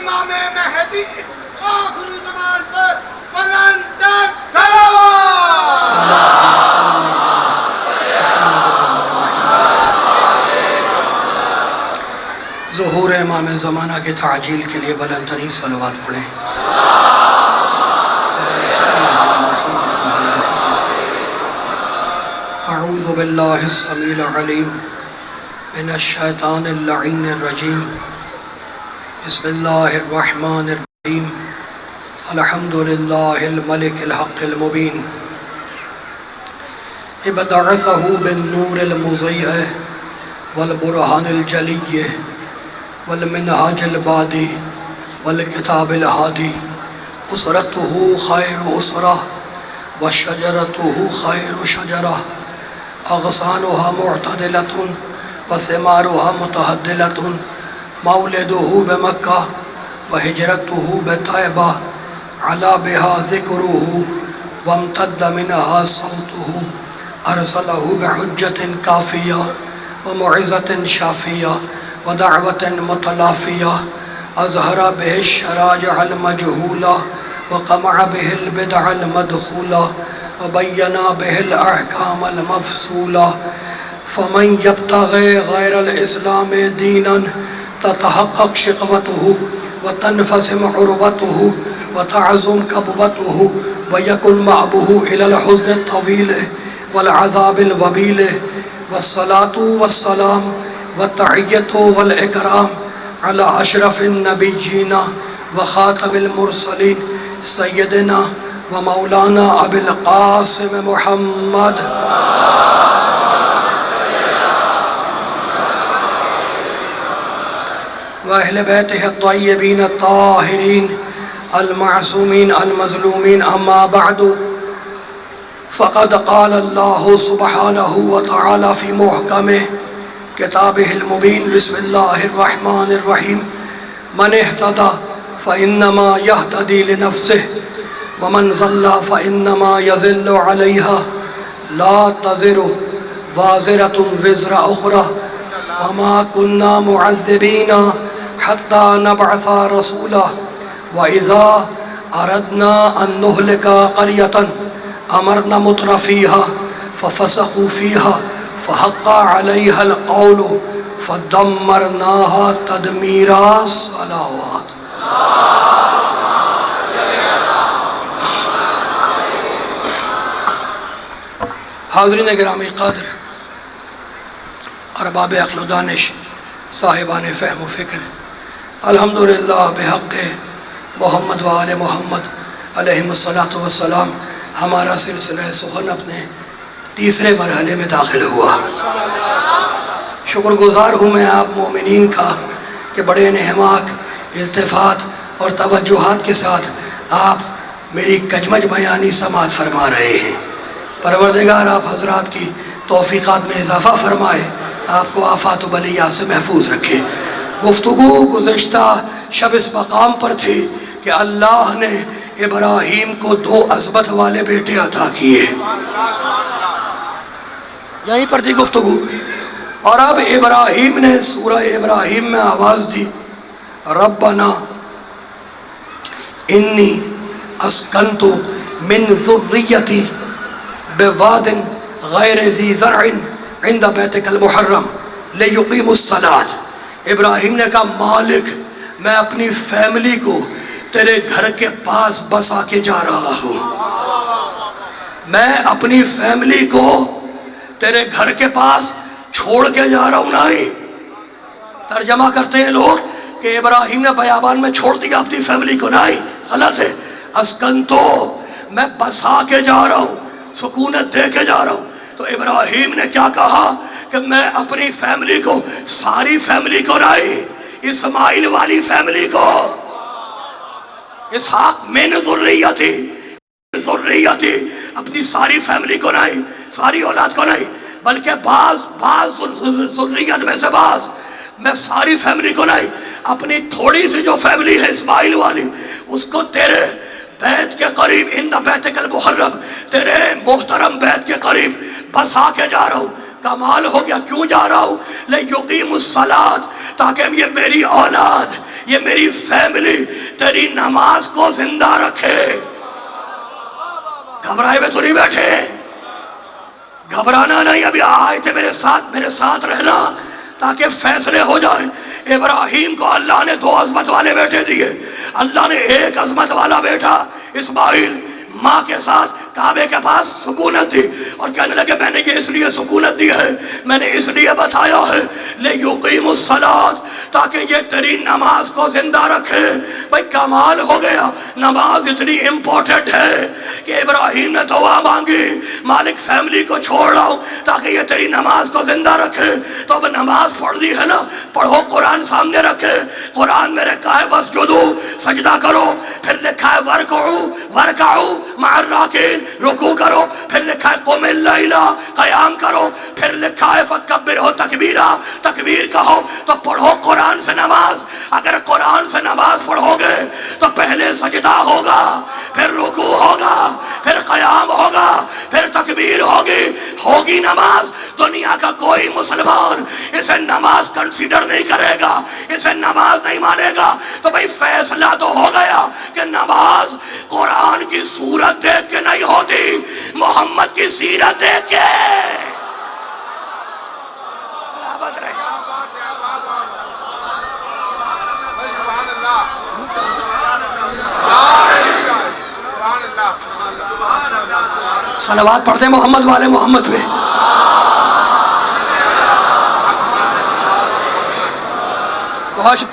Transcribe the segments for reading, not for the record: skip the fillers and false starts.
امام مہدی آخر زمان پر بلند ظہور امام زمانہ کے تعجیل کے لیے بلند ترین صلوات پڑھیں۔ اعوذ باللہ السمیع العلیم من الشیطان اللعین الرجیم، بسم اللہ الرحمن الرحیم، الحمدللہ الملک الحق المبین، ابتعثہ بالنور المضیء والبرہان الجلی والمنہاج البادی والکتاب الہادی، اسرتہ خیر اسرہ وشجرتہ خیر شجرہ، اغصانها معتدلۃ وثمارها متہدلۃ، مولدہ بمکہ وہجرتہ بطیبہ، علا بہا ذکرہ وامتد منہا صوتہ، ارسلہ بحجۃ کافیہ وموعظۃ شافیہ ودعوۃ متلافیہ، اظہر بہ الشرائع المجہولہ وقمع بہ البدع المدخولہ وبین بہ الاحکام المفصولہ، فمن یبتغی غیر الاسلام دینا تتحقق شقوتہ وتنفسم عروتہ وتعظم کبوتہ ویکن مأبہ الی الحزن الطویل والعذاب الوبیل، والصلاة والسلام والتحیۃ والاکرام علی اشرف النبیین وخاتم المرسلین سیدنا ومولانا ابی القاسم محمد وأہل بیتہ الطیبین الطاہرین المعصومین المظلومین، اما بعد فقد قال اللہ سبحانہ وتعالی فی محکم کتابہ المبین، بسم اللہ الرحمن الرحیم، من اہتدی فإنما یہتدی لنفسہ ومن ضل فإنما یضل علیہا، لا تزر وازرۃ وزر اخرى وما كنا معذبین حتى نبعث رسولا، وإذا أردنا أن نهلك قرية أمرنا مترفيها ففسقوا فيها فحق عليها القول فدمرناها تدميرا۔ صلوات۔ حاضرین گرامی قدر، ارباب عقل و دانش، صاحبان فہم و فکر، الحمدللہ بحق محمد و آل محمد علیہم الصلاۃ والسلام، ہمارا سلسلہ سخن اپنے تیسرے مرحلے میں داخل ہوا۔ شکر گزار ہوں میں آپ مومنین کا کہ بڑے انہماک، التفات اور توجہات کے ساتھ آپ میری کجمج بیانی سماعت فرما رہے ہیں۔ پروردگار آپ حضرات کی توفیقات میں اضافہ فرمائے، آپ کو آفات و بلیات سے محفوظ رکھے۔ گفتگو گزشتہ شب اس مقام پر تھی کہ اللہ نے ابراہیم کو 2 عظمت والے بیٹے عطا کیے، یہیں پر تھی گفتگو۔ اور اب ابراہیم نے سورہ ابراہیم میں آواز دی، ربنا انی اسکنت من ذریتی بواد غیر ذی زرع عند بیتک المحرم لیقیموا الصلاۃ۔ ابراہیم نے کہا مالک، میں اپنی فیملی کو تیرے گھر کے پاس بسا کے جا رہا ہوں، میں اپنی فیملی کو تیرے گھر کے پاس چھوڑ کے جا رہا ہوں۔ نہیں، ترجمہ کرتے ہیں لوگ کہ ابراہیم نے بیابان میں چھوڑ دیا اپنی فیملی کو، نہیں، غلط ہے۔ اسکن تو میں بسا کے جا رہا ہوں، سکونت دے کے جا رہا ہوں۔ تو ابراہیم نے کیا کہا کہ میں اپنی فیملی کو، ساری فیملی کو نہیں، اسماعیل والی فیملی کو، اسحاق من ذریتی، اپنی ساری فیملی کو نہیں، ساری اولاد کو نہیں، بلکہ بعض ذریت میں سے بعض، میں ساری فیملی کو نہیں، اپنی تھوڑی سی جو فیملی ہے اسماعیل والی، اس کو تیرے بیت کے قریب، اند بیتک المحرم، تیرے محترم بیت کے قریب بسا کے جا رہا ہوں۔ کمال ہو گیا، کیوں جا رہا ہوں؟ لیقیم الصلاۃ، تاکہ یہ میری اولاد، یہ میری فیملی تیری نماز کو زندہ رکھے. گھبرائے ہوئے تو نہیں بیٹھے, گھبرانا نہیں. ابھی آئے تھے میرے ساتھ رہنا تاکہ فیصلے ہو جائیں. ابراہیم کو اللہ نے 2 عظمت والے بیٹے دیے. اللہ نے ایک عظمت والا بیٹا اسماعیل ماں کے ساتھ کعبے کے پاس سکونت دی, اور کہنے لگے میں نے یہ اس لیے سکونت دی ہے, میں نے اس لیے بتایا ہے لِيُقِيمُ الصَّلَاةَ, تاکہ یہ تیری نماز کو زندہ رکھے. بھائی کمال ہو گیا, نماز اتنی امپورٹنٹ ہے کہ ابراہیم نے دعا مانگی, مالک فیملی کو چھوڑ رہا ہوں تاکہ یہ تیری نماز کو زندہ رکھے. تو اب نماز پڑھ دی ہے نا, پڑھو, قرآن سامنے رکھے. قرآن میں لکھا ہے وَاسْجُدُوا, سجدہ کرو. پھر لکھا ہے وَارْكَعُوا مَعَ الرَّاكِعِينَ, رکوع کرو. پھر لکھا ہے قُمِ اللَّيْلَ, قیام کرو. پھر لکھا ہے فَكَبِّرْهُ تکبیرا, تکبیر کہو. تو پڑھو قرآن سے نماز. اگر قرآن سے نماز پڑھو گے تو پہلے سجدہ ہوگا, پھر رکوع ہوگا, پھر قیام ہوگا, پھر تکبیر ہوگی نماز. دنیا کا کوئی مسلمان اسے نماز کنسیڈر نہیں کرے گا, اسے نماز نہیں مانے گا. تو بھئی فیصلہ تو ہو گیا کہ نماز قرآن کی صورت دیکھ کے نہیں ہوتی, محمد کی سیرت دیکھ کے. صلوات پڑھتے محمد والے محمد پہ.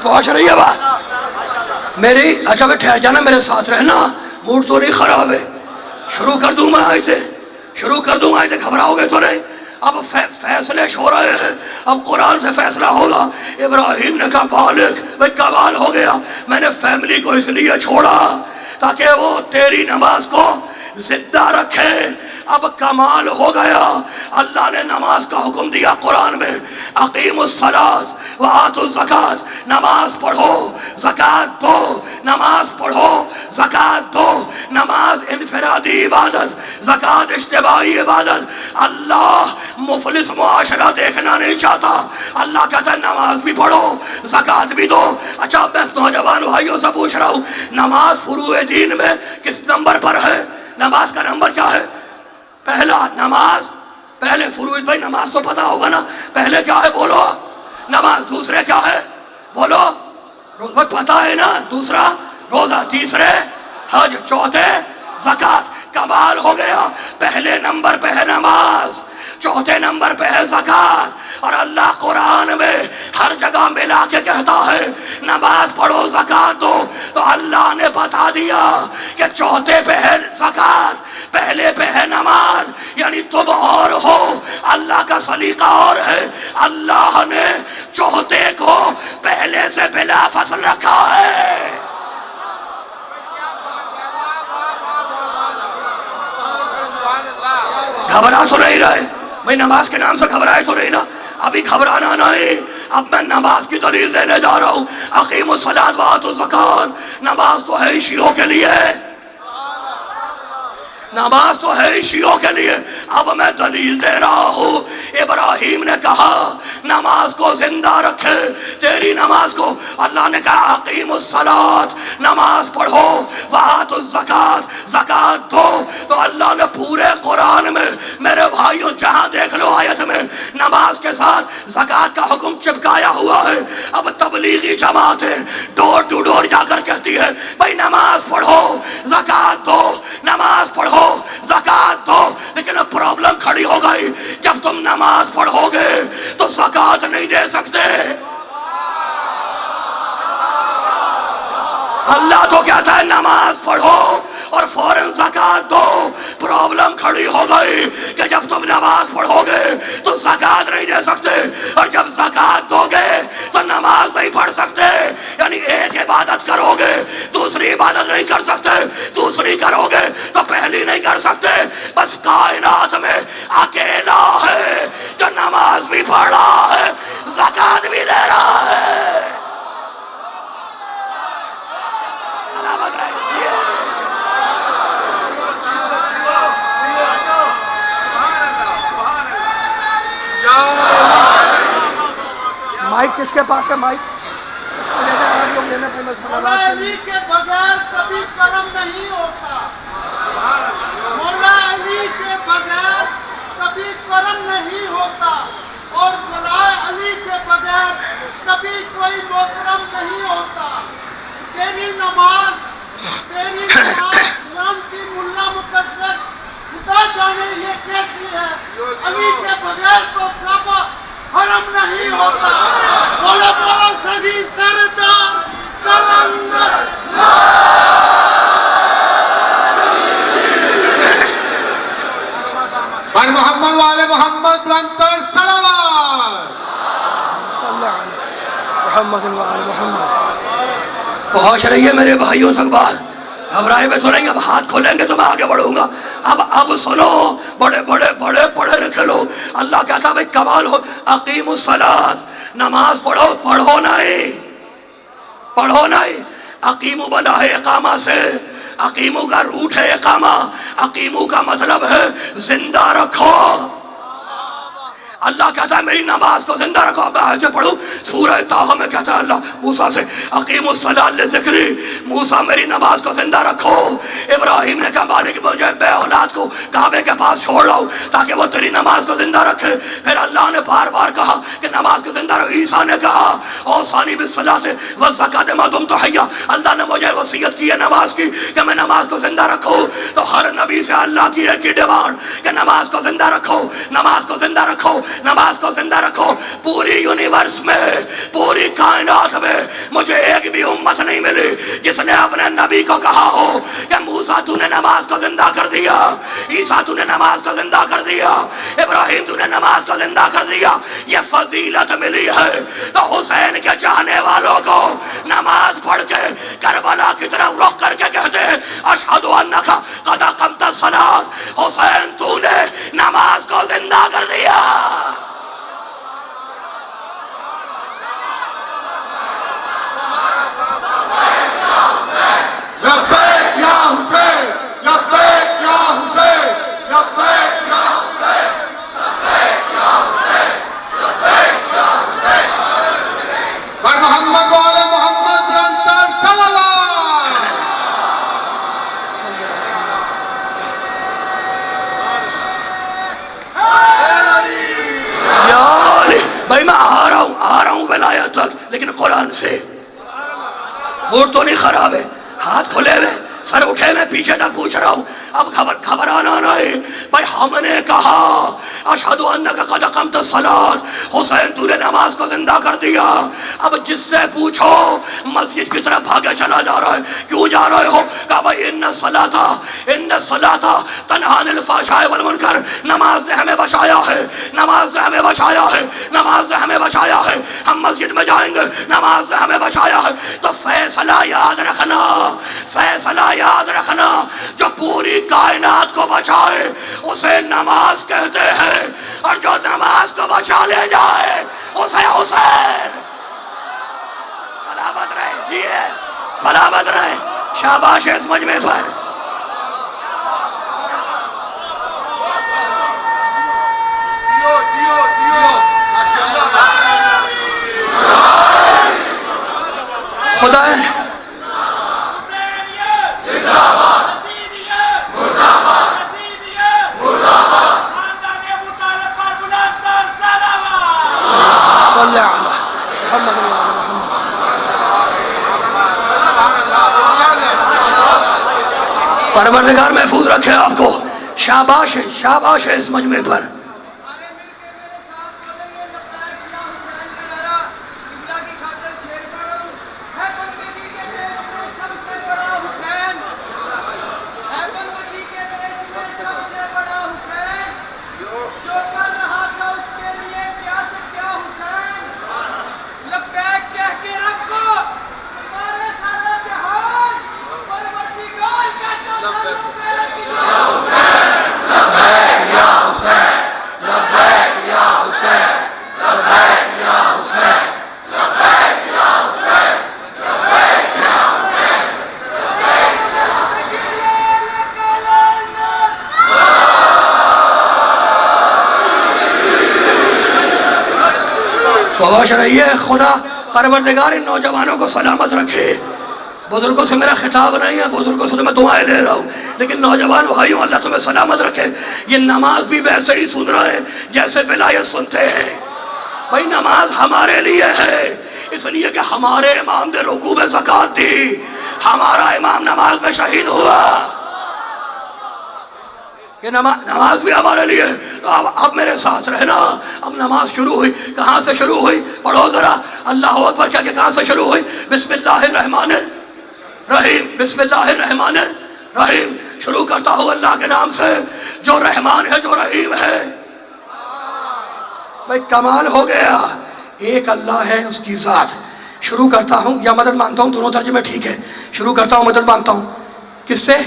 پہنچ رہی ہے بات میری؟ اچھا میں ٹھہر جانا, میرے ساتھ رہنا, موڈ تو نہیں خراب ہے. شروع کر دوں میں آیتیں, گھبراؤ گے تو نہیں. اب فیصلے ہو رہے ہیں, اب قرآن سے فیصلہ ہوگا. ابراہیم نے کہا بالغ, بھئی کمال ہو گیا, میں نے فیملی کو اس لیے چھوڑا تاکہ وہ تیری نماز کو زندہ رکھے. اب کمال ہو گیا, اللہ نے نماز کا حکم دیا قرآن میں, اقیم الصلاۃ وآتوا الزکات, نماز پڑھو زکات دو, نماز پڑھو زکات دو. نماز انفرادی عبادت, زکات اجتماعی عبادت. اللہ مفلس معاشرہ دیکھنا نہیں چاہتا. اللہ کہتا ہے نماز بھی پڑھو زکات بھی دو. اچھا میں نوجوان بھائیوں سے پوچھ رہا ہوں, نماز فروع دین میں کس نمبر پر ہے؟ نماز کا نمبر کیا ہے؟ پہلا نماز, پہلے فروع. بھائی نماز تو پتا ہوگا نا, پہلے کیا ہے بولو نماز, دوسرے کیا ہے بولو پتا ہے نا, دوسرا روزہ, تیسرے حج, چوتھے زکات. کمال ہو گیا, پہلے نمبر پہ ہے نماز, چوتھے نمبر پہ ہے زکات. اور اللہ قرآن میں ہر جگہ ملا کے کہتا ہے نماز پڑھو زکات دو. تو اللہ نے بتا دیا کہ چوتھے پہ ہے زکات, پہلے پہ ہے نماز. یعنی تم اور ہو, اللہ کا سلیقہ اور ہے. اللہ نے چوتھے کو پہلے سے بلا فصل رکھا ہے. گھبرا تو نہیں رہے بھئی, نماز کے نام سے گھبرائے تو نہیں نا. ابھی گھبرانا نہیں, اب میں نماز کی دلیل دینے جا رہا ہوں. اقیم الصلاۃ وآتوا الزکات, نماز تو ہے شیعوں کے لیے, نماز تو ہے شیعوں کے لیے. اب میں دلیل دے رہا ہوں. ابراہیم نے کہا نماز کو زندہ رکھے, تیری نماز کو. اللہ نے کہا اقیم الصلاۃ, نماز پڑھو, وآتوا الزکات, زکات دو. تو اللہ نے پورے قرآن میں میرے بھائیوں جہاں دیکھ لو آیت میں نماز کے ساتھ زکات کا حکم چپکایا ہوا ہے. اب تبلیغی جماعتیں ڈور ٹو ڈور جا کر کہتی ہے بھائی نماز پڑھو زکات دو, نماز پڑھو زکات دو. لیکن اب پرابلم کھڑی ہو گئی, جب تم نماز پڑھو گے تو زکات نہیں دے سکتے. اللہ تو کہتا ہے نماز پڑھو اور فوراً زکات دو. پرابلم کھڑی ہو گئی کہ جب تم نماز پڑھو گے تو زکات نہیں دے سکتے, اور جب زکات دو گے تو نماز نہیں پڑھ سکتے. یعنی ایک عبادت کرو گے دوسری عبادت نہیں کر سکتے, دوسری کرو گے تو پہلی نہیں کر سکتے. بس کائنات میں اکیلا ہے جو نماز بھی پڑھ رہا ہے, زکات بھی دے رہا ہے. مائک کس کے پاس ہے؟ مائک مولا علی کے بغیر کبھی کرم نہیں ہوتا، مولا علی کے بغیر کبھی کرم نہیں ہوتا، اور جلائے علی کے بغیر کبھی کوئی محترم نہیں ہوتا۔ تیری نماز لانتی ملا مقصر خدا جانے یہ کیسی ہے، علی کے بغیر تو کعبہ حرم نہیں ہوتا۔ بولا بولا سبھی سردار کلندر پر محمد والے محمد بلندر صلوات محمد وآل محمد۔ پہنچ رہی ہے میرے بھائیوں تک بات، گھبرائے میں تو نہیں، اب ہاتھ کھولیں گے تو میں آگے بڑھوں گا۔ اب سنو، بڑے بڑے بڑے پڑھے لکھے لوگ، اللہ کہتا ہے کمال ہو، اقیم الصلاۃ، نماز پڑھو، پڑھو نہیں، اقیمو بنا ہے اقامہ سے، اقیمو کا روٹ ہے اقامہ، اقیمو کا مطلب ہے زندہ رکھو۔ اللہ کہتا ہے میری نماز کو زندہ رکھو۔ میں آیتیں پڑھوں، سورہ طٰہٰ میں کہتا ہے اللہ موسیٰ سے اقیم الصلاۃ لذکری، موسیٰ میری نماز کو زندہ رکھو۔ ابراہیم نے کہا مالک مجھے بے اولاد کو کعبے کے پاس چھوڑ لاؤ تاکہ وہ تیری نماز کو زندہ رکھے۔ پھر اللہ نے بار بار کہا کہ نماز کو زندہ رکھو۔ عیسیٰ نے کہا اوصانی بالصلاۃ والزکاۃ ما دمت حیا، اللہ نے مجھے وصیت کی ہے نماز کی کہ میں نماز کو زندہ رکھوں۔ تو ہر نبی سے اللہ کی ایک ہی ڈیمانڈ کہ نماز کو زندہ رکھو، نماز کو زندہ رکھو، نماز کو زندہ رکھو۔ پوری یونیورس میں، پوری کائنات میں مجھے ایک بھی امت نہیں ملی جس نے اپنے نبی کو کہا ہو کہ موسیٰ تو نے نماز کو زندہ کر دیا، عیسیٰ تو نے نماز کو زندہ کر دیا، ابراہیم تو نے نماز کو زندہ کر دیا۔ یہ فضیلت ملی ہے تو حسین کے چاہنے والوں کو نماز پڑھ کے کربلا کی طرف رخ کر کے کہتے ہیں اشہد انک قد اقمت الصلاۃ، حسین تو نے نماز کو زندہ کر دیا۔ لبیک یا حسین، لبیک یا حسین، لبیک یا حسین، لبیک یا حسین، لبیک یا حسین۔ پر محمد والے محمد بلندر صلوات۔ یا علی، بھائی میں آ رہا ہوں ولایت تک، لیکن قرآن سے موڈ تو نہیں خراب ہے، ہاتھ کھلے ہوئے، سر اٹھے میں پیچھے تک پوچھ رہا ہوں۔ اب گھبرانا نہیں بھائی، ہم نے کہا اشہد انک قد اقمت الصلاۃ، حسین تو نے نماز کو زندہ کر دیا۔ اب جس سے پوچھو مسجد کی طرف بھاگے چلا جا رہا ہے، کیوں جا رہے ہو؟ کہا بھائی ان الصلاۃ تنہی عن الفحشاء والمنکر، نماز نے ہمیں بچایا ہے، نماز نے ہمیں بچایا ہے، نماز نے ہمیں بچایا ہے۔ ہم مسجد میں جائیں گے، نماز نے ہمیں بچایا ہے۔ تو فیصلہ یاد رکھنا، فیصلہ یاد رکھنا، جو پوری کائنات کو بچائے اسے نماز کہتے ہیں، اور جو نماز کو بچا لے جائے اسے حسین۔ سلامت رہے، جیے سلامت رہے، شاباش اس مجمع پر۔ جیو جیو جیو، ماشاءاللہ۔ خدا ہے صلی علی محمد وعلی محمد۔ پروردگار محفوظ رکھے آپ کو، شاباش ہے، شاباش ہے اس مجمع پر۔ پہنچ رہی ہے، خدا پروردگار ان نوجوانوں کو سلامت رکھے. بزرگوں سے میرا خطاب نہیں ہے، بزرگوں سے تو میں دعائیں لے رہا ہوں، لیکن نوجوان بھائیوں اللہ تمہیں سلامت رکھے. یہ نماز بھی ویسے ہی سن رہے ہیں جیسے ولایت سنتے ہیں. بھائی نماز ہمارے لیے ہے، اس لیے کہ ہمارے امام نے رکوع میں زکوٰۃ دی، ہمارا امام نماز میں شہید ہوا. یہ نماز بھی ہمارے لیے. اب میرے ساتھ رہنا. اب نماز شروع ہوئی. کہاں سے شروع ہوئی؟ پڑھو ذرا اللہ اکبر. کیا کہ کہاں سے شروع ہوئی؟ بسم اللہ الرحمن الرحیم. بسم اللہ الرحمن الرحیم. شروع کرتا ہوں اللہ کے نام سے جو رحمان ہے جو رحیم ہے. بھائی کمال ہو گیا. ایک اللہ ہے، اس کی ذات. شروع کرتا ہوں یا مدد مانگتا ہوں، دونوں ترجمے ٹھیک ہے. شروع کرتا ہوں مدد مانگتا ہوں. کس سے؟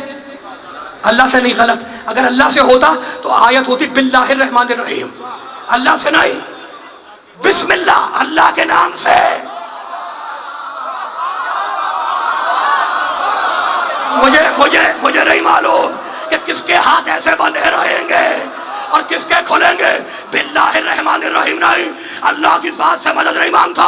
اللہ سے نہیں. غلط. اگر اللہ سے ہوتا تو آیت ہوتی باللہ الرحمن الرحیم. اللہ سے نہیں، بسم اللہ، اللہ کے نام سے. مجھے نہیں معلوم کہ کس کے ہاتھ ایسے بندھے رہیں گے اور کس کے کھلیں گے. باللہ الرحمن الرحیم نہیں. اللہ کی ذات سے مدد نہیں مانگتا،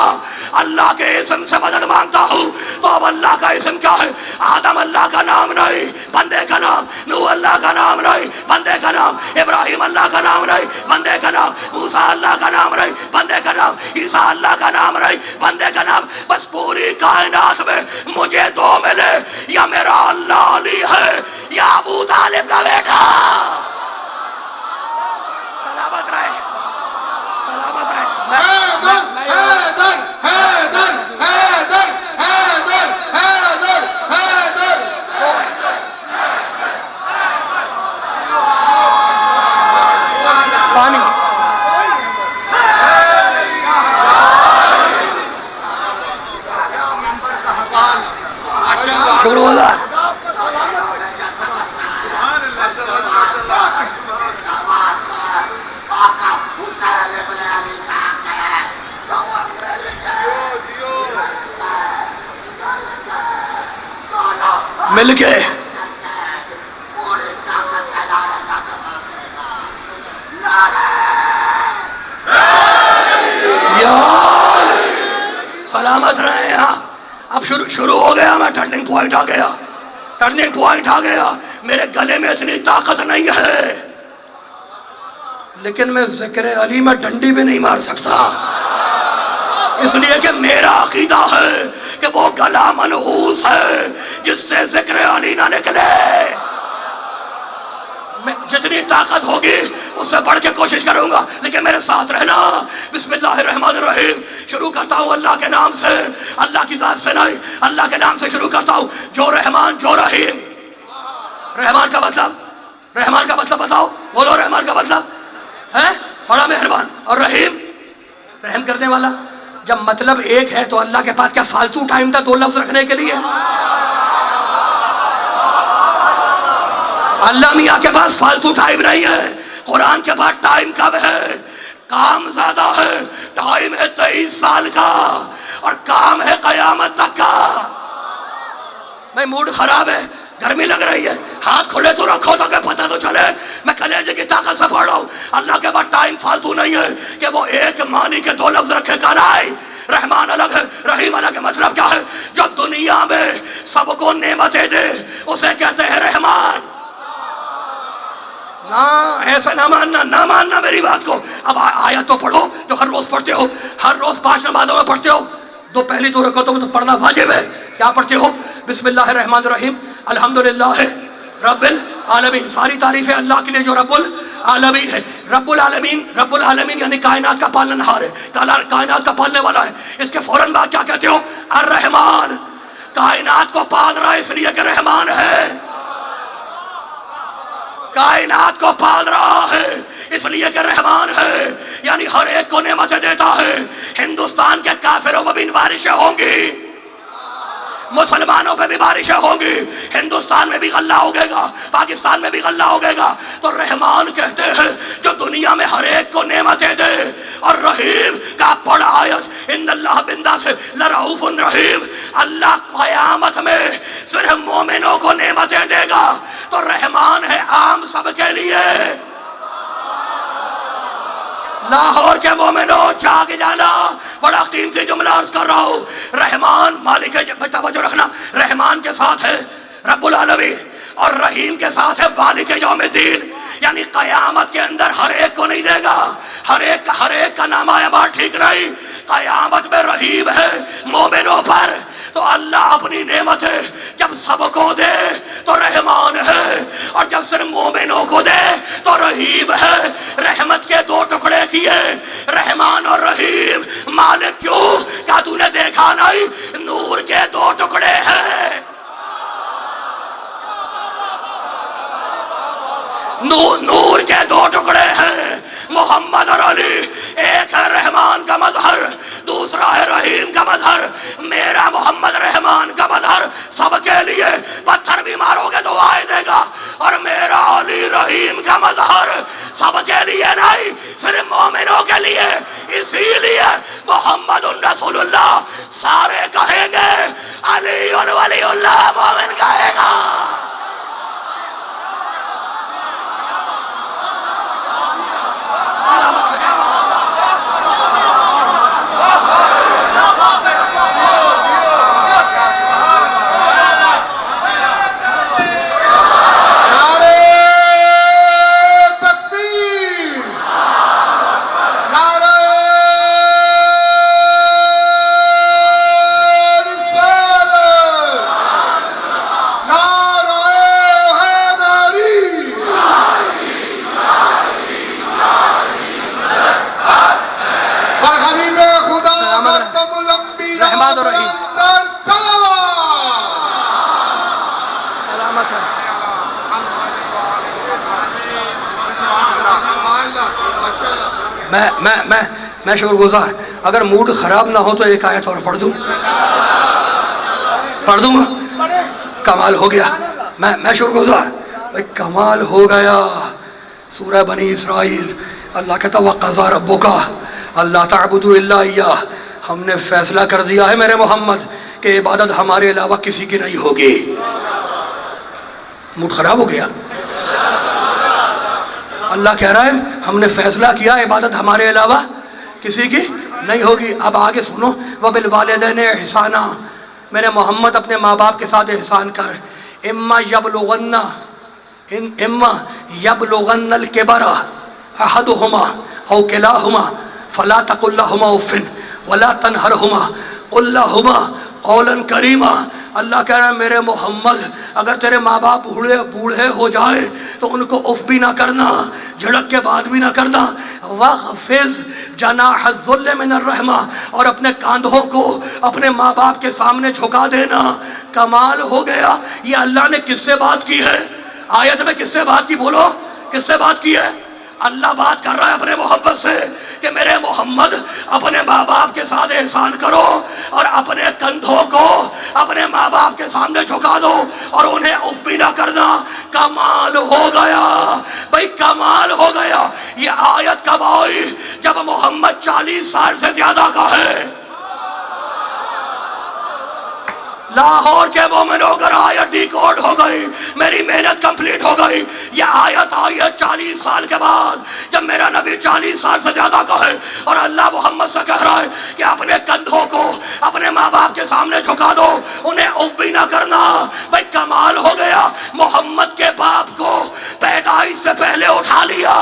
اللہ کے اسم سے مدد مانگتا ہوں. تو اب اللہ کا اسم کیا ہے؟ آدم اللہ کا نام نہیں، بندے کا نام. نوح اللہ کا نام نہیں، بندے کا نام. ابراہیم اللہ کا نام نہیں، بندے کا نام. موسیٰ اللہ کا نام نہیں، بندے کا نام. عیسیٰ اللہ کا نام نہیں، بندے کا نام. بس پوری کائنات میں مجھے دو ملے، یا میرا اللہ علی ہے یا ابو طالب کا بیٹا. سلامت رہے، سلامت رہے. حیدر حیدر حیدر حیدر حیدر حیدر حیدر. پانی شکر گزار. مل کے یار سلامت رہے. یہاں اب شروع ہو گیا. میں ٹرننگ پوائنٹ آ گیا، ٹرننگ پوائنٹ آ گیا. میرے گلے میں اتنی طاقت نہیں ہے، لیکن میں ذکر علی میں ڈنڈی بھی نہیں مار سکتا، اس لیے کہ میرا عقیدہ ہے کہ وہ گلا منحوس ہے جس سے ذکر علی نہ نکلے. میں جتنی طاقت ہوگی اس سے بڑھ کے کوشش کروں گا، لیکن میرے ساتھ رہنا. بسم اللہ الرحمن الرحیم. شروع کرتا ہوں اللہ کے نام سے، اللہ کی ذات سے نہیں، اللہ کے نام سے شروع کرتا ہوں جو رحمان جو رحیم. رحمان کا مطلب، رحمان کا مطلب بتاؤ. بولو رحمان کا مطلب ہے بڑا مہربان، اور رحیم رحم کرنے والا. جب مطلب ایک ہے تو اللہ کے پاس کیا فالتو ٹائم تھا دو لفظ رکھنے کے لیے؟ اللہ میاں کے پاس فالتو ٹائم نہیں ہے. قرآن کے پاس ٹائم کم ہے، کام زیادہ ہے. ٹائم ہے 23 سال کا اور کام ہے قیامت تک کا. میں موڈ خراب ہے، گرمی لگ رہی ہے، ہاتھ کھلے تو رکھو تاکہ پتہ تو چلے. میں کلیجے کی طاقت سے پڑھ رہا ہوں. اللہ کے پاس ٹائم فالتو نہیں ہے کہ وہ ایک معنی کے دو لفظ رکھے کا نہیں. رحمان الگ ہے، رحیم الگ ہے. مطلب کیا ہے؟ جو دنیا میں سب کو نعمتیں دے اسے کہتے ہیں رحمان. نہ ایسا نہ ماننا، نہ ماننا میری بات کو. اب آیت تو پڑھو جو ہر روز پڑھتے ہو، ہر روز 5 نمازوں میں پڑھتے ہو. دو پہلی 2 رکعتوں میں تو پڑھنا واجب ہے. کیا پڑھتے ہو؟ بسم اللہ الرحمن الرحیم الحمدللہ رب العالمین. ساری تعریفیں اللہ کے لیے جو رب العالمین ہے. رب العالمین، رب العالمین یعنی کائنات کا پالنہار ہے، کائنات کا پالنے والا ہے. اس کے فوراً بعد کیا کہتے ہو؟ الرحمن. کائنات کو پال رہا ہے اس لیے کہ رحمان ہے. کائنات کو پال رہا ہے اس لیے کہ رحمان ہے، یعنی ہر ایک کو نعمتیں دیتا ہے. ہندوستان کے کافروں کو بھی بارشیں ہوں گی، مسلمانوں پہ بھی بارشیں ہوں گی. ہندوستان میں بھی غلہ ہوگے گا، پاکستان میں بھی غلہ ہوگے گا. تو رحمان کہتے ہیں جو دنیا میں ہر ایک کو نعمتیں دے. اور رحیم کا پڑھ آیت ان اللہ بندہ سے لرؤوف الرحیم. اللہ قیامت میں صرف مومنوں کو نعمتیں دے گا. تو رحمان ہے عام سب کے لیے. لاہور کے مومنوں جاگ جانا، بڑا قیمتی جملہ عرض کر رہا ہوں. رحمان مالک، توجہ رکھنا، رحمان کے ساتھ ہے رب العالمین اور رحیم کے ساتھ ہے مالک یوم الدین. یعنی قیامت کے اندر ہر ایک کو نہیں دے گا، ہر ایک کا نام آیا بات ٹھیک نہیں. قیامت میں رحیم ہے مومنوں پر، تو اللہ اپنی نعمت ہے جب سب کو دے تو رحمان ہے، اور جب صرف مومنوں کو دے تو رحیم ہے. رحمت کے دو ٹکڑے کیے، رحمان اور رحیم. مالک کیوں؟ کیا تو نے دیکھا نہیں؟ نور کے دو ٹکڑے ہیں، نور کے دو ٹکڑے ہیں، محمد اور علی. ایک ہے رحمان کا مظہر، دوسرا ہے رحیم کا مظہر. میرا محمد رحمان کا مظہر سب کے لیے، پتھر بھی مارو گے تو آئے دے گا. اور میرا علی رحیم کا مظہر سب کے لیے نہیں، صرف مومنوں کے لیے. اسی لیے محمد رسول اللہ سارے کہیں گے، علی ولی اللہ مومن کہے گا. میں شکر گزار، اگر موڈ خراب نہ ہو تو ایک آیت اور پڑھ دوں. کمال ہو گیا. میں شکر گزار، کمال ہو گیا. سورہ بنی اسرائیل اللہ کہتا وَقَضَىٰ رَبُّكَ أَلَّا تَعْبُدُوا إِلَّا إِيَّاهُ. ہم نے فیصلہ کر دیا ہے میرے محمد کہ عبادت ہمارے علاوہ کسی کی نہیں ہوگی. موڈ خراب ہو گیا. اللہ کہہ رہا ہے ہم نے فیصلہ کیا عبادت ہمارے علاوہ کسی کی نہیں ہوگی. اب آگے سنو، وَبِالْوَالِدَيْنِ إِحْسَانًا. میرے محمد اپنے ماں باپ کے ساتھ احسان کر. اما یبلغن الکبر احدہما او کلاہما فلا تقل لہما اف ولا تنہرہما قل لہما قولا کریما. اللہ کہہ رہا ہے میرے محمد اگر تیرے ماں باپ بوڑھے ہو جائے تو ان کو اف بھی نہ کرنا، جھڑک کے بعد بھی نہ کرنا. وَخْفِضْ جَنَاحَ الذُّلِّ مِنَ الرَّحْمَةِ. اور اپنے کاندھوں کو اپنے ماں باپ کے سامنے جھکا دینا. کمال ہو گیا. یہ اللہ نے کس سے بات کی ہے؟ آیت میں کس سے بات کی؟ بولو کس سے بات کی ہے؟ اللہ بات کر رہا ہے اپنے محبت سے کہ میرے محمد اپنے ماں باپ کے ساتھ احسان کرو اور اپنے کندھوں کو اپنے ماں باپ کے سامنے جھکا دو اور انہیں اف بھی نہ کرنا. کمال ہو گیا بھائی، کمال ہو گیا. یہ آیت کب آئی؟ جب محمد 40 سال سے زیادہ کا ہے. لاہور کے مومنوں اگر آیت ڈی کوڈ ہو گئی، میری محنت کمپلیٹ ہو گئی. یہ آیت آئی ہے 40 سال کے بعد، جب میرا نبی 40 سال سے زیادہ کا ہے اور اللہ محمد سے کہہ رہا ہے کہ اپنے کندھوں کو اپنے ماں باپ کے سامنے جھکا دو، انہیں اف بھی نہ کرنا. بھائی کمال ہو گیا. محمد کے باپ کو پیدائش سے پہلے اٹھا لیا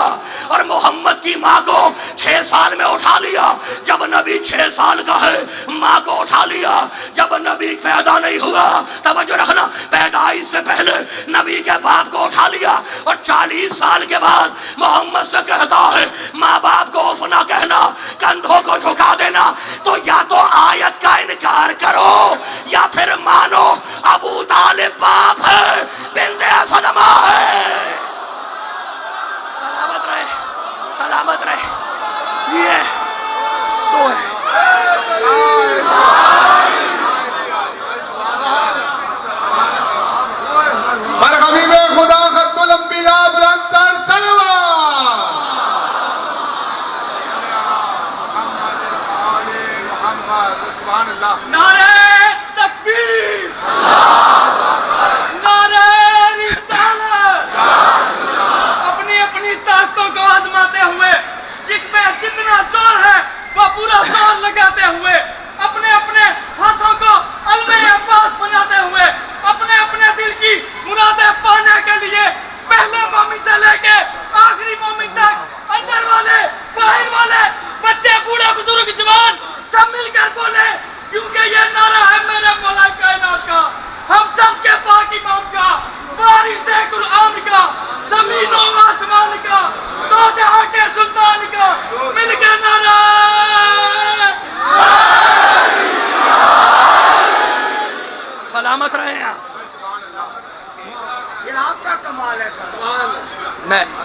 اور محمد کی ماں کو 6 سال میں اٹھا لیا. جب نبی 6 سال کا ہے ماں کو اٹھا لیا. جب نبی پیدا نہیں ہوا، توجہ رکھنا، پیدائش سے پہلے نبی کے باپ کو اٹھا لیا اور 40 سال کے بعد محمد سے کہتا ہے ماں باپ کو اف نہ کہنا، کندھوں کو جھکا دینا. تو یا تو آیت کا انکار کرو یا پھر مانو ابو طالب باپ ہے، بنت اسد ماں ہے. سلامت رہے، سلامت رہے. یہ دو ہے. حبیب خدا خط الانبیاء بلندر صلوات. نعرہ تکبیر، نعرہ رسالت. اپنی اپنی طاقتوں کو آزماتے ہوئے جس میں جتنا زور ہے وہ پورا زور لگاتے ہوئے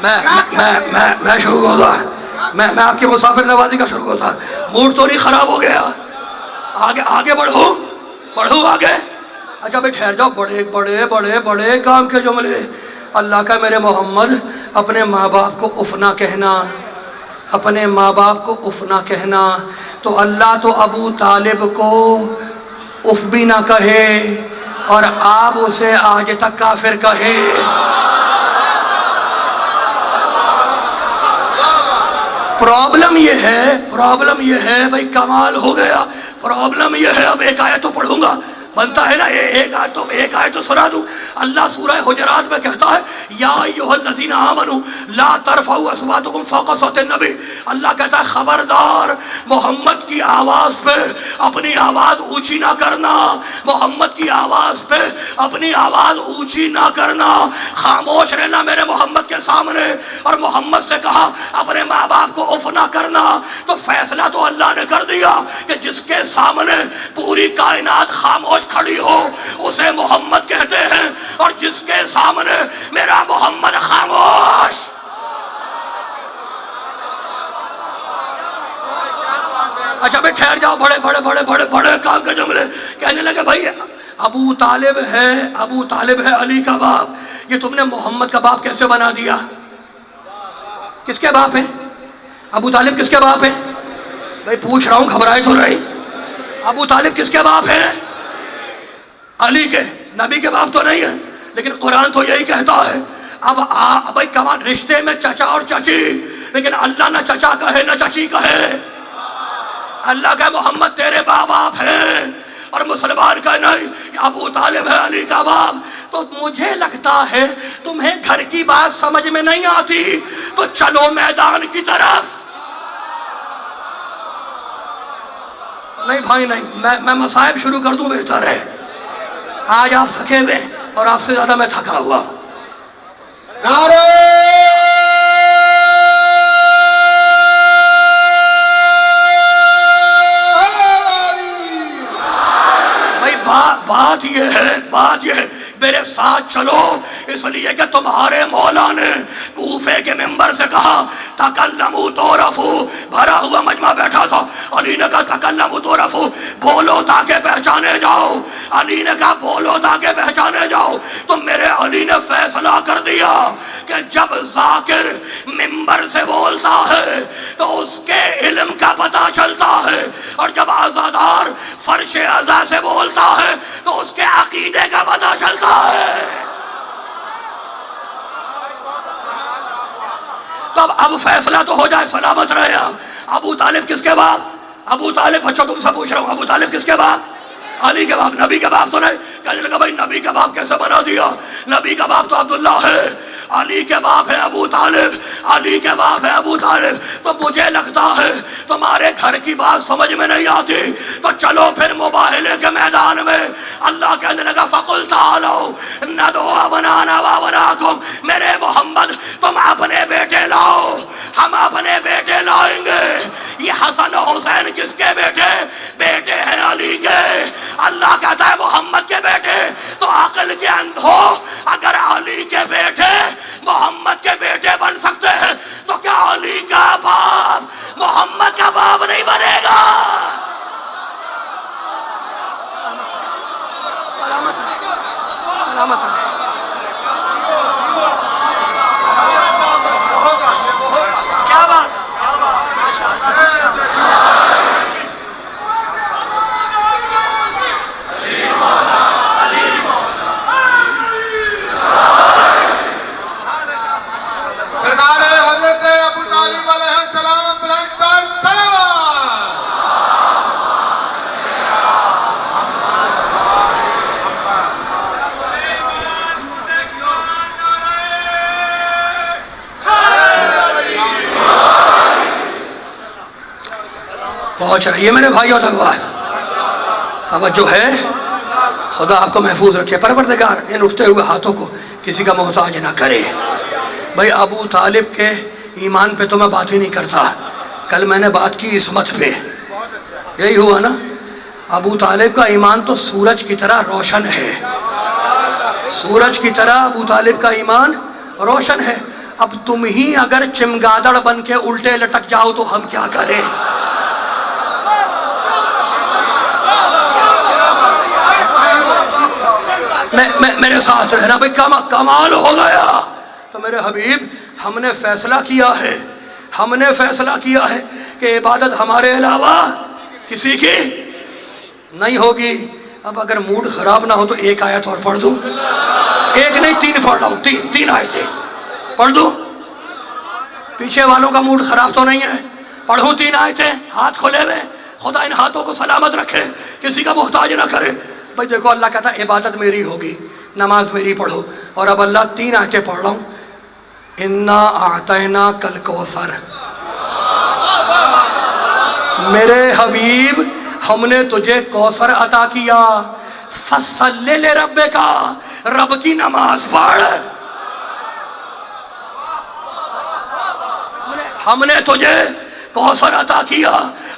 میں شروع ہوتا میں آپ کی مسافر نوازی کا شروع ہوتا. موڈ تو نہیں خراب ہو گیا؟ آگے بڑھو آگے. اچھا بھائی ٹھہر جاؤ. بڑے بڑے بڑے بڑے کام کے جملے. اللہ کا میرے محمد اپنے ماں باپ کو اف نہ کہنا، اپنے ماں باپ کو اف نہ کہنا. تو اللہ تو ابو طالب کو اف بھی نہ کہے اور آپ اسے آج تک کافر کہے. پرابلم یہ ہے بھائی کمال ہو گیا. پرابلم یہ ہے، اب ایک آیت تو پڑھوں گا، بنتا ہے نا ایک آیت تو سنا دوں. اللہ سورہ حجرات میں کہتا ہے یا ایھا الذین آمنوا لا ترفعوا اصواتکم فوق صوت النبی. اللہ کہتا ہے خبردار محمد کی آواز پہ اپنی آواز اونچی نہ کرنا، محمد کی آواز پہ اپنی آواز اونچی نہ کرنا، خاموش رہنا میرے محمد کے سامنے. اور محمد سے کہا اپنے ماں باپ کو اف نہ کرنا. تو فیصلہ تو اللہ نے کر دیا کہ جس کے سامنے پوری کائنات خاموش کھڑی ہو اسے محمد کہتے ہیں، اور جس کے سامنے میرا محمد خاموش. اچھا بھائی ٹھہر جاؤ. بڑے بڑے بڑے بڑے بڑے کام کے جملے کہنے لگے. بھائی ابو طالب ہے علی کا باپ. یہ تم نے محمد کا باپ کیسے بنا دیا؟ کس کے باپ ہیں ابو طالب؟ کس کے باپ ہیں بھائی؟ پوچھ رہا ہوں، گھبرائے تو نہیں. ابو طالب کس کے باپ ہیں؟ علی کے. نبی کے باپ تو نہیں ہے، لیکن قرآن تو یہی کہتا ہے. اب بھائی کمال رشتے میں چچا اور چچی، لیکن اللہ نہ چچا کہے نہ چچی کہے. اللہ کا محمد تیرے باپ ہیں، اور مسلمان کا نہیں. ابو طالب ہے علی کا باپ. تو مجھے لگتا ہے تمہیں گھر کی بات سمجھ میں نہیں آتی، تو چلو میدان کی طرف. نہیں بھائی نہیں، میں مصائب شروع کر دوں بہتر ہے. آج آپ تھکے ہوئے اور آپ سے زیادہ میں تھکا ہوا. نعرہ بھائی بات یہ ہے میرے ساتھ چلو، اس لیے کہ تمہارے مولا نے کوفے کے ممبر سے کہا تکلموا تعرفوا. بھرا ہوا مجمع بیٹھا تھا. علی نے کہا تکلموا تعرفوا، بولو تاکہ پہچانے جاؤ. علی نے کہا بولو تاکہ پہچانے جاؤ. تو میرے علی نے فیصلہ کر دیا کہ جب ذاکر ممبر سے بولتا ہے تو اس کے علم کا پتہ چلتا ہے، اور جب عزادار فرش عزا سے بولتا ہے تو اس کے عقیدے کا پتہ چلتا ہے. تو اب فیصلہ تو ہو جائے، سلامت رہے. ابو طالب کس کے باپ؟ ابو طالب بچوں تم سے پوچھ رہا ہوں، ابو طالب کس کے باپ؟ علی کے باپ. نبی کے باپ تو نہیں. کہنے لگا بھائی نبی کا باپ کیسے بنا دیا؟ نبی کا باپ تو عبداللہ ہے، علی کے باپ ہے ابو طالب. علی کے باپ ہے ابو طالب. تو مجھے لگتا ہے تمہارے گھر کی بات سمجھ میں نہیں آتی، تو چلو پھر مباہلے کے میدان میں. اللہ کہنے لگا فَقُلْ تَعَالَوْا نَدْعُوا أَبْنَاءَنَا وَأَبْنَاءَكُمْ. میرے محمد تم اپنے بیٹے لاؤ، ہم اپنے بیٹے لائیں گے. یہ حسن و حسین کس کے بیٹے ہیں؟ علی کے. اللہ کہتا ہے محمد کے بیٹے. تو عقل کے اندھو، اگر علی کے بیٹے محمد کے بیٹے بن سکتے ہیں تو کیا علی کا باپ محمد کا باپ نہیں بنے گا؟ کیا بات. سرکار حضرت ابو طالب علیہ السلام بلند تر صلوات. پہنچ رہی ہے میرے بھائیوں تک بات. توجہ ہے. خدا آپ کو محفوظ رکھے. پروردگار ان اٹھتے ہوئے ہاتھوں کو کسی کا محتاج نہ کرے. بھائی ابو طالب کے ایمان پہ تو میں بات ہی نہیں کرتا. کل میں نے بات کی عصمت پہ، یہی ہوا نا. ابو طالب کا ایمان تو سورج کی طرح روشن ہے. سورج کی طرح ابو طالب کا ایمان روشن ہے. اب تم ہی اگر چمگادڑ بن کے الٹے لٹک جاؤ تو ہم کیا کریں؟ میرے ساتھ رہنا بھائی، کمال ہو گیا۔ تو میرے حبیب، ہم نے فیصلہ کیا ہے، ہم نے فیصلہ کیا ہے کہ عبادت ہمارے علاوہ کسی کی نہیں ہوگی۔ اب اگر موڈ خراب نہ ہو تو ایک آیت اور پڑھ دوں، ایک نہیں 3 پڑھ رہا ہوں، تین آیتیں پڑھ دوں۔ پیچھے والوں کا موڈ خراب تو نہیں ہے؟ پڑھوں 3 آیتیں، ہاتھ کھلے ہوئے، خدا ان ہاتھوں کو سلامت رکھے، کسی کا محتاج نہ کرے۔ بھائی دیکھو، اللہ کہتا ہے عبادت میری ہوگی، نماز میری پڑھو، اور اب اللہ 3 آیتیں پڑھ رہا ہوں۔ انا اعطیناک الکوثر، میرے حبیب ہم نے تجھے کوثر عطا کیا، فصلی لربک، رب کی نماز پڑھ۔ ہم نے تجھے کوثر عطا کیا،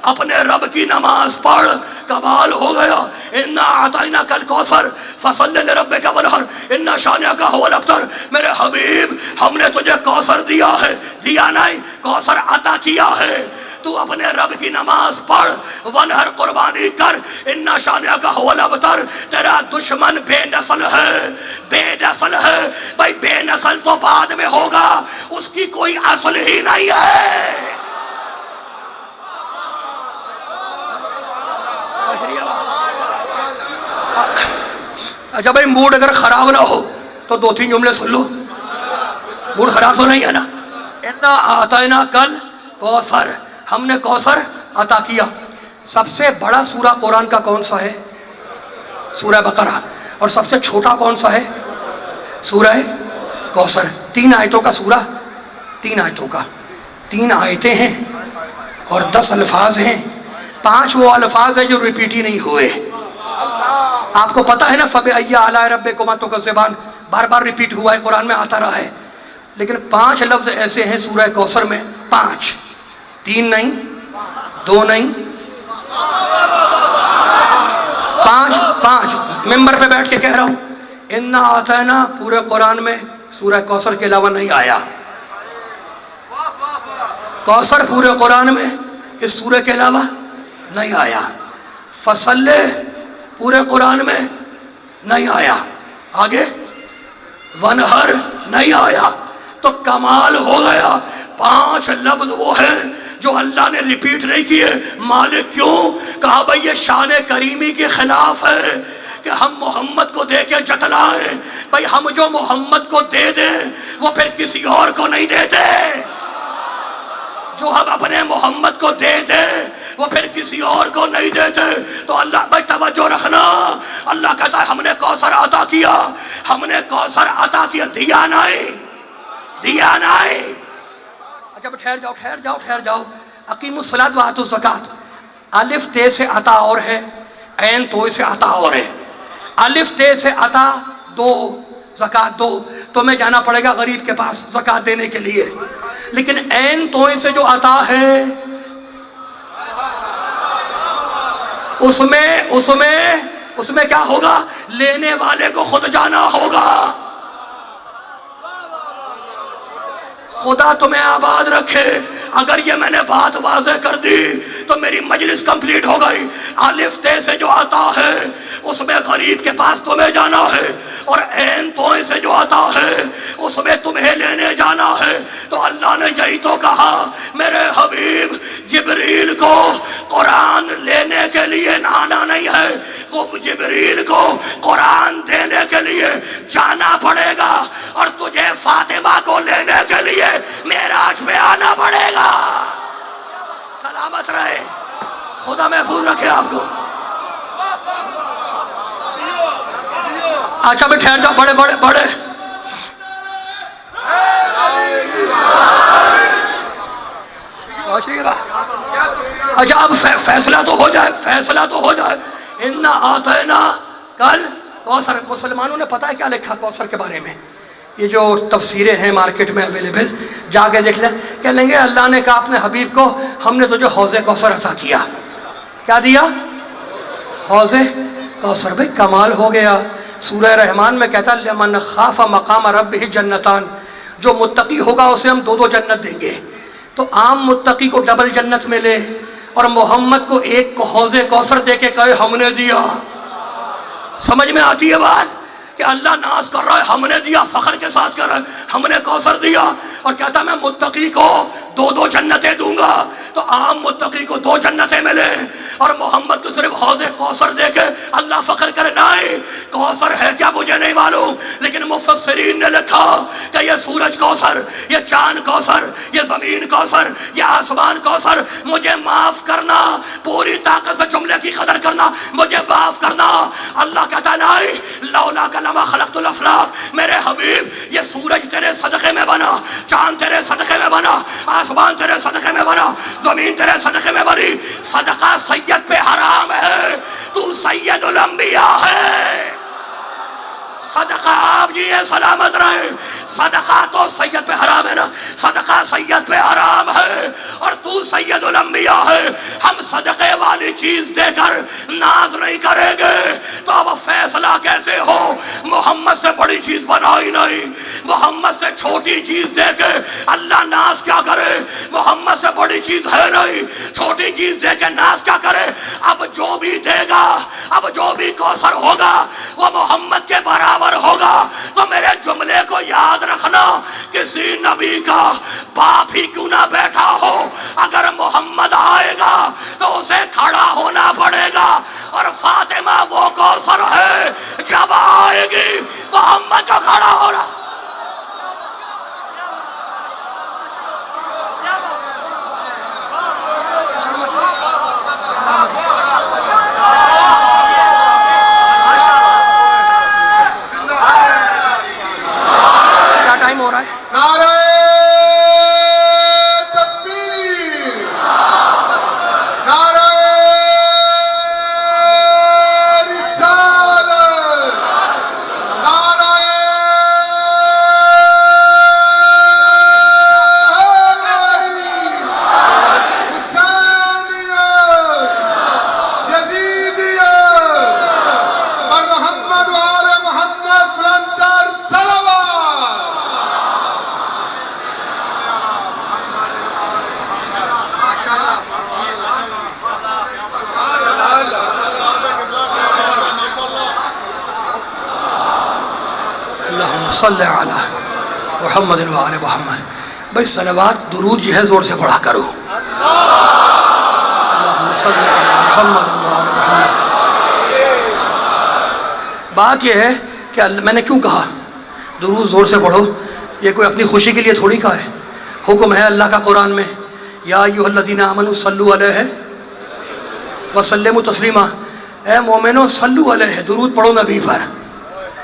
اپنے رب کی نماز پڑھ۔ کمال ہو گیا۔ انا اعطیناک الکوثر فصلی لربک وانحر ان شانئک ھو الابتر۔ میرے حبیب ہم نے تجھے کوثر دیا ہے، دیا نہیں، کوثر عطا کیا ہے، تو اپنے رب کی نماز پڑھ، وانحر قربانی کر، ان شانئک ھو الابتر۔ تیرا دشمن بے نسل ہے، بے نسل ہے۔ بھائی بے نسل تو بعد میں ہوگا، اس کی کوئی اصل ہی نہیں ہے۔ اچھا بھائی، موڈ اگر خراب نہ ہو تو 2-3 جملے سن لو، موڈ خراب تو نہیں ہے نا۔ انا اعطیناک الکوثر، ہم نے کوثر عطا کیا۔ سب سے بڑا سورہ قرآن کا کون سا ہے؟ سورہ بقرہ۔ اور سب سے چھوٹا کون سا ہے؟ سورہ کوثر۔ 3 آیتوں کا سورہ، 3 آیتوں کا، 3 آیتیں ہیں اور 10 الفاظ ہیں۔ 5 وہ الفاظ ہیں جو ریپیٹ ہی نہیں ہوئے۔ آپ کو پتا ہے نا، فَبِأَيِّ آلَاءِ رَبِّكُمَا تُكَذِّبَانِ، بار بار ریپیٹ ہوا ہے، قرآن میں آتا رہا ہے، لیکن 5 لفظ ایسے ہیں سورہ کوثر میں، 5، 3 نہیں، 2 نہیں، 5 ممبر پہ بیٹھ کے کہہ رہا ہوں۔ انا اعطینا پورے قرآن میں سورہ کوثر کے علاوہ نہیں آیا۔ کوثر پورے قرآن میں اس سورہ کے علاوہ نہیں آیا۔ فصلی پورے قرآن میں نہیں آیا۔ آگے ونہر نہیں آیا۔ تو کمال ہو گیا۔ 5 لفظ وہ ہیں جو اللہ نے ریپیٹ نہیں کیے۔ مالک کیوں؟ کہا بھئی یہ شان کریمی کے خلاف ہے کہ ہم محمد کو دے کے جتلائیں۔ بھئی ہم جو محمد کو دے دیں وہ پھر کسی اور کو نہیں دیتے، جو ہم اپنے محمد کو دے دیں وہ پھر کسی اور کو نہیں دیتے۔ تو اللہ بھائی توجہ رکھنا، اللہ کہتا ہے ہم نے کوثر عطا کیا، ہم نے کوثر عطا کیا، دیا نہیں، دیا نہیں۔ اچھا ٹھہر جاؤ۔ اقیموا الصلاۃ وآتوا الزکاۃ، الف تے سے عطا اور ہے، عین تو سے عطا اور ہے۔ الف تے سے عطا 2، زکاۃ 2، تمہیں جانا پڑے گا غریب کے پاس زکاۃ دینے کے لیے، لیکن عین تو سے جو عطا ہے اس میں کیا ہوگا؟ لینے والے کو خود جانا ہوگا۔ خدا تمہیں آباد رکھے۔ اگر یہ میں نے بات واضح کر دی تو میری مجلس کمپلیٹ ہو گئی۔ الف تے سے جو عطا ہے اس میں غریب کے پاس تمہیں جانا ہے، اور عین تو سے جو عطا ہے اس میں تمہیں لینے جانا ہے۔ تو اللہ نے یہی تو کہا میرے حبیب جبریل کو قرآن لینے کے لیے آنا نہیں ہے، وہ جبریل کو قرآن دینے کے لیے جانا پڑے گا، اور تجھے فاطمہ کو لینے کے لیے معراج پہ آنا پڑے گا۔ سلامت رہے، خدا محفوظ رکھے آپ کو۔ اچھا بھی ٹھہر جاؤ، بڑے اچھا اب فیصلہ تو ہو جائے۔ انا اعطینا کل کوثر۔ مسلمانوں نے پتا ہے کیا لکھا کوثر کے بارے میں؟ یہ جو تفسیریں ہیں مارکیٹ میں اویلیبل، جا کے دیکھ لیں، کہہ لیں گے اللہ نے کہا اپنے حبیب کو ہم نے تجھے حوض کوثر عطا کیا۔ کیا دیا؟ حوض کوثر۔ بھائی کمال ہو گیا۔ سورہ رحمان میں کہتا لمن خاف مقام ربہ جنتان، جو متقی ہوگا اسے ہم 2 جنت دیں گے. تو عام متقی کو ڈبل جنت ملے اور محمد کو ایک حوض کوثر دے کے کہے ہم نے دیا. سمجھ میں آتی ہے بات کہ اللہ ناز کر رہا ہے ہم نے دیا, فخر کے ساتھ کر رہا ہے ہم نے کوثر دیا, اور کہتا میں متقی کو 2 جنتیں دوں گا. تو عام متقی کو 2 جنتیں ملے اور محمد کو صرف حوض کوثر دے کے اللہ فخر کرے. نہیں, کوثر ہے کیا مجھے نہیں معلوم, لیکن مفسرین نے لکھا کہ یہ سورج کوثر, یہ چاند کوثر, یہ زمین کوثر, یہ آسمان کوثر. مجھے معاف کرنا, پوری طاقت سے جملے کی قدر کرنا, مجھے معاف کرنا. اللہ کہتا نہیں لولا کلمہ خلقت الافلاق, میرے حبیب یہ سورج تیرے صدقے میں بنا, چاند تیرے صدقے میں بنا, آسمان تیرے صدقے میں بنا, زمین تیرے صدقے میں بنی. صدقہ سید پہ حرام ہے, تو سید الانبیاء ہے. صدقہ آپ جی سلامت رہے, صدقہ تو سید پہ حرام ہے نا, صدقہ سید پہ حرام ہے اور تو سید الانبیاء ہے. ہم صدقے والی چیز دے کر ناز نہیں کریں گے تو اب فیصلہ کیسے ہو؟ محمد سے بڑی چیز بنائی نہیں, محمد سے چھوٹی چیز دے کے اللہ ناز کیا کرے؟ محمد سے بڑی چیز ہے نہیں, چھوٹی چیز دے کے ناز کیا کرے؟ اب جو بھی دے گا, اب جو بھی کوثر ہوگا وہ محمد کے برابر ہوگا. تو میرے جملے کو یاد رکھنا, کسی نبی کا باپ ہی کیوں نہ بیٹھا ہو, اگر محمد آئے گا تو اسے کھڑا ہونا پڑے گا. اور فاطمہ وہ کوثر ہے, جب آئے گی محمد کو کھڑا ہونا. ٹائم ہو رہا ہے. نعرہ تکبیر, نعرہ رسالت, نعرہ حسینیت, یزیدیت, اور محمد و آل محمد بلندتر صلوات. اللہم صلی علی محمد و آل محمد. بھائی صلوات درود جو ہے زور سے پڑھا کرو. اللہم صلی علی محمد و آل محمد. بات یہ ہے کہ میں نے کیوں کہا درود زور سے پڑھو, یہ کوئی اپنی خوشی کے لیے تھوڑی کہا ہے. حکم ہے اللہ کا قرآن میں, یا ایھا الذین آمنوا صلوا علیہ وسلموا تسلیما. اے مومنو صلو علیہ, درود پڑھو نبی پر,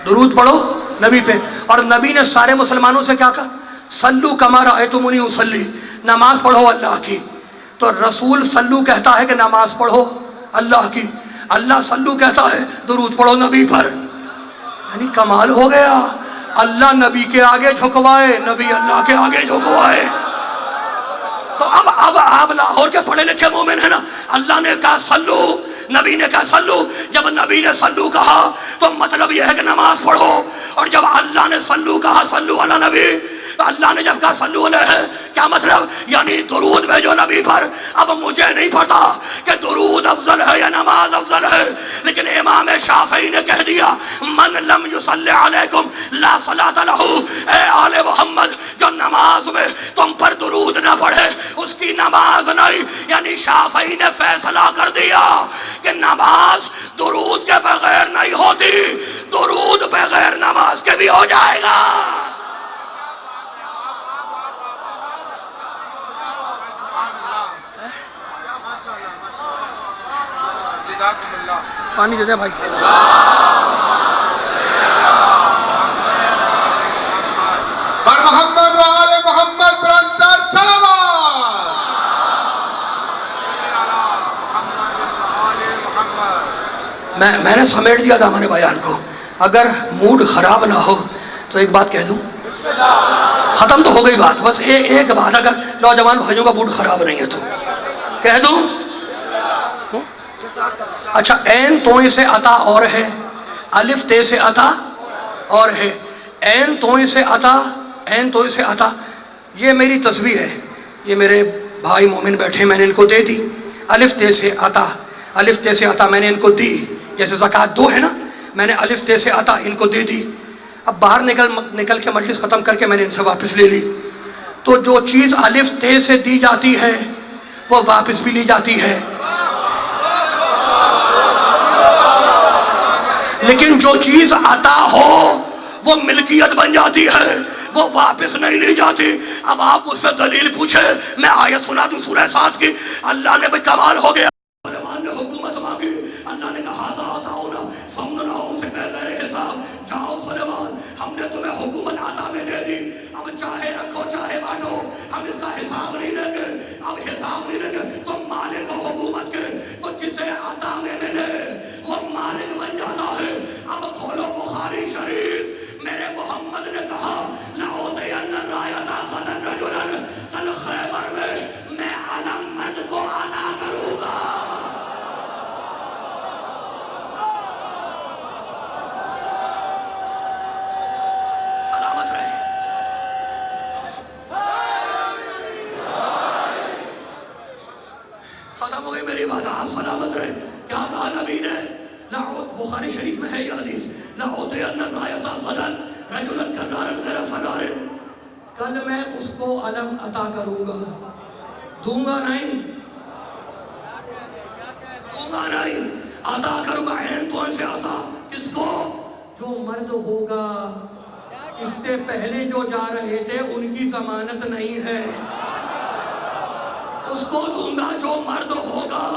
درود پڑھو نبی پہ. اور نبی نے سارے مسلمانوں سے کیا کہا؟ صلو کما رأیتمونی اصلی, نماز پڑھو اللہ کی. تو رسول صلو کہتا ہے کہ نماز پڑھو اللہ کی, اللہ صلو کہتا ہے درود پڑھو نبی پر. یعنی کمال ہو گیا, اللہ نبی کے آگے جھکوائے, نبی اللہ کے آگے جھکوائے. تو اب آپ لاہور کے پڑھے لکھے مومن ہیں نا, اللہ نے کہا صلو, نبی نے کہا صلو. جب نبی نے صلو کہا تو مطلب یہ ہے کہ نماز پڑھو, اور جب اللہ نے صلو کہا صلو علی نبی, تو اللہ نے جب کہا صلو علیہ, کیا مطلب؟ یعنی درود میں جو نبی پر. اب مجھے نہیں پتا کہ درود افضل ہے یا نماز افضل ہے, لیکن امام شافعی نے کہہ دیا من لم یصلی علیکم لا صلاۃ لہ. اے آل محمد, جو نماز میں تم پر درود نہ پڑھے اس کی نماز نہیں. یعنی شافعی نے فیصلہ کر دیا کہ نماز درود کے بغیر نہیں ہوتی, درود بغیر نماز کے بھی ہو جائے گا. پانی دے دے بھائی. بر محمد و آل محمد بلندتر صلوات. میں نے سمیٹ دیا تھا ہمارے بیان کو. اگر موڈ خراب نہ ہو تو ایک بات کہہ دوں, ختم تو ہو گئی بات. بس ایک بات, اگر نوجوان بھائیوں کا موڈ خراب نہیں ہے تو کہہ دوں. اچھا, عین توئیں سے عطا اور ہے, الف تے سے عطا اور ہے. عین توئیں سے عطا عین تو سے عطا، یہ میری تسبیح ہے، یہ میرے بھائی مومن بیٹھے، میں نے ان کو دے دی، الف تے سے عطا، الف تے سے عطا میں نے ان کو دی، جیسے زکوٰۃ دو ہے نا، میں نے الف تے سے عطا ان کو دے دی۔ اب باہر نکل کے مجلس ختم کر کے میں نے ان سے واپس لے لی، تو جو چیز الف تے سے دی جاتی ہے وہ واپس بھی لی جاتی ہے، لیکن جو چیز عطا ہو وہ ملکیت بن جاتی ہے، وہ واپس نہیں لی جاتی۔ اب آپ مجھ سے دلیل پوچھے، میں آیت سنا دوں سورہ 7 کی، اللہ نے بھائی کمال ہو گیا، سلیمان نے حکومت مانگی، اللہ نے کہا ہاذا عطاؤنا فامنعوا سے بغیر حساب، جاؤ سلیمان ہم نے تمہیں حکومت عطا میں دے دی، اب چاہے رکھو چاہے بانٹو، ہم اس کا حساب نہیں لیں گے، اب حساب نہیں لیں گے، تم مالک ہو حکومت کے، تو جسے عطا میں ملے وہ مالک بن جاتا ہے۔ اب کھولو بخاری شریف، میرے محمد نے کہا لأعطین الرایۃ غدا رجلا، کل خیبر میں علامت کو عطا کروں گا۔ علامت رہے، ختم ہو گئی میری بات، آپ سلامت رہے۔ کیا کہا نبی نے؟ بخاری شریف میں ہے یہ حدیث، لأعطین الرایۃ غدا رجلا کرارا غیر فرار، کل میں اس کو علم عطا کروں گا، دوں گا نہیں، دوں گا نہیں، عطا کروں گا، عین تو سے عطا، کس کو؟ جو مرد ہوگا، اس سے پہلے جو جا رہے تھے ان کی ضمانت نہیں ہے، اس کو دوں گا جو مرد ہوگا،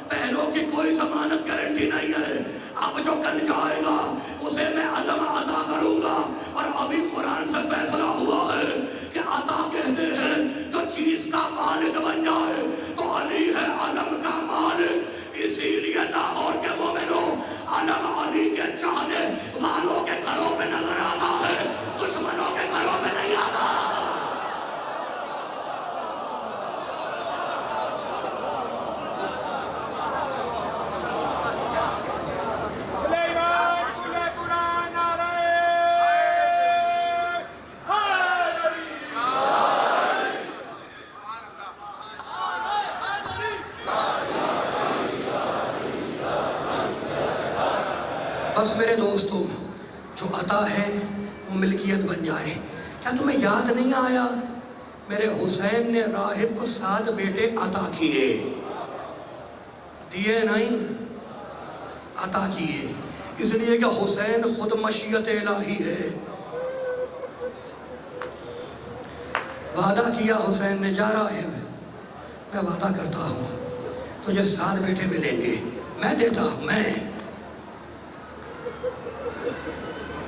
پہلوں کی کوئی ضمانت گارنٹی نہیں ہے۔ اب جو کل جائے گا اسے میں علم عطا کروں گا، اور ابھی قرآن سے فیصلہ ہوا ہے کہ عطا کہتے ہیں جو چیز کا مالک بن جائے، تو علی ہے علم کا مالک، اسی لیے لاہور کے مومنوں علم علی کے چاہنے والوں کے گھروں میں نظر آتا ہے، دشمنوں کے گھروں میں نہیں آتا۔ بس میرے دوستو، جو عطا ہے وہ ملکیت بن جائے۔ کیا تمہیں یاد نہیں آیا میرے حسین نے راہب کو 7 بیٹے عطا کیے؟ دیے نہیں، عطا کیے، اس لیے کہ حسین خود مشیت الہی ہے۔ وعدہ کیا حسین نے، جا راہب میں وعدہ کرتا ہوں تجھے 7 بیٹے ملیں گے، میں دیتا ہوں، میں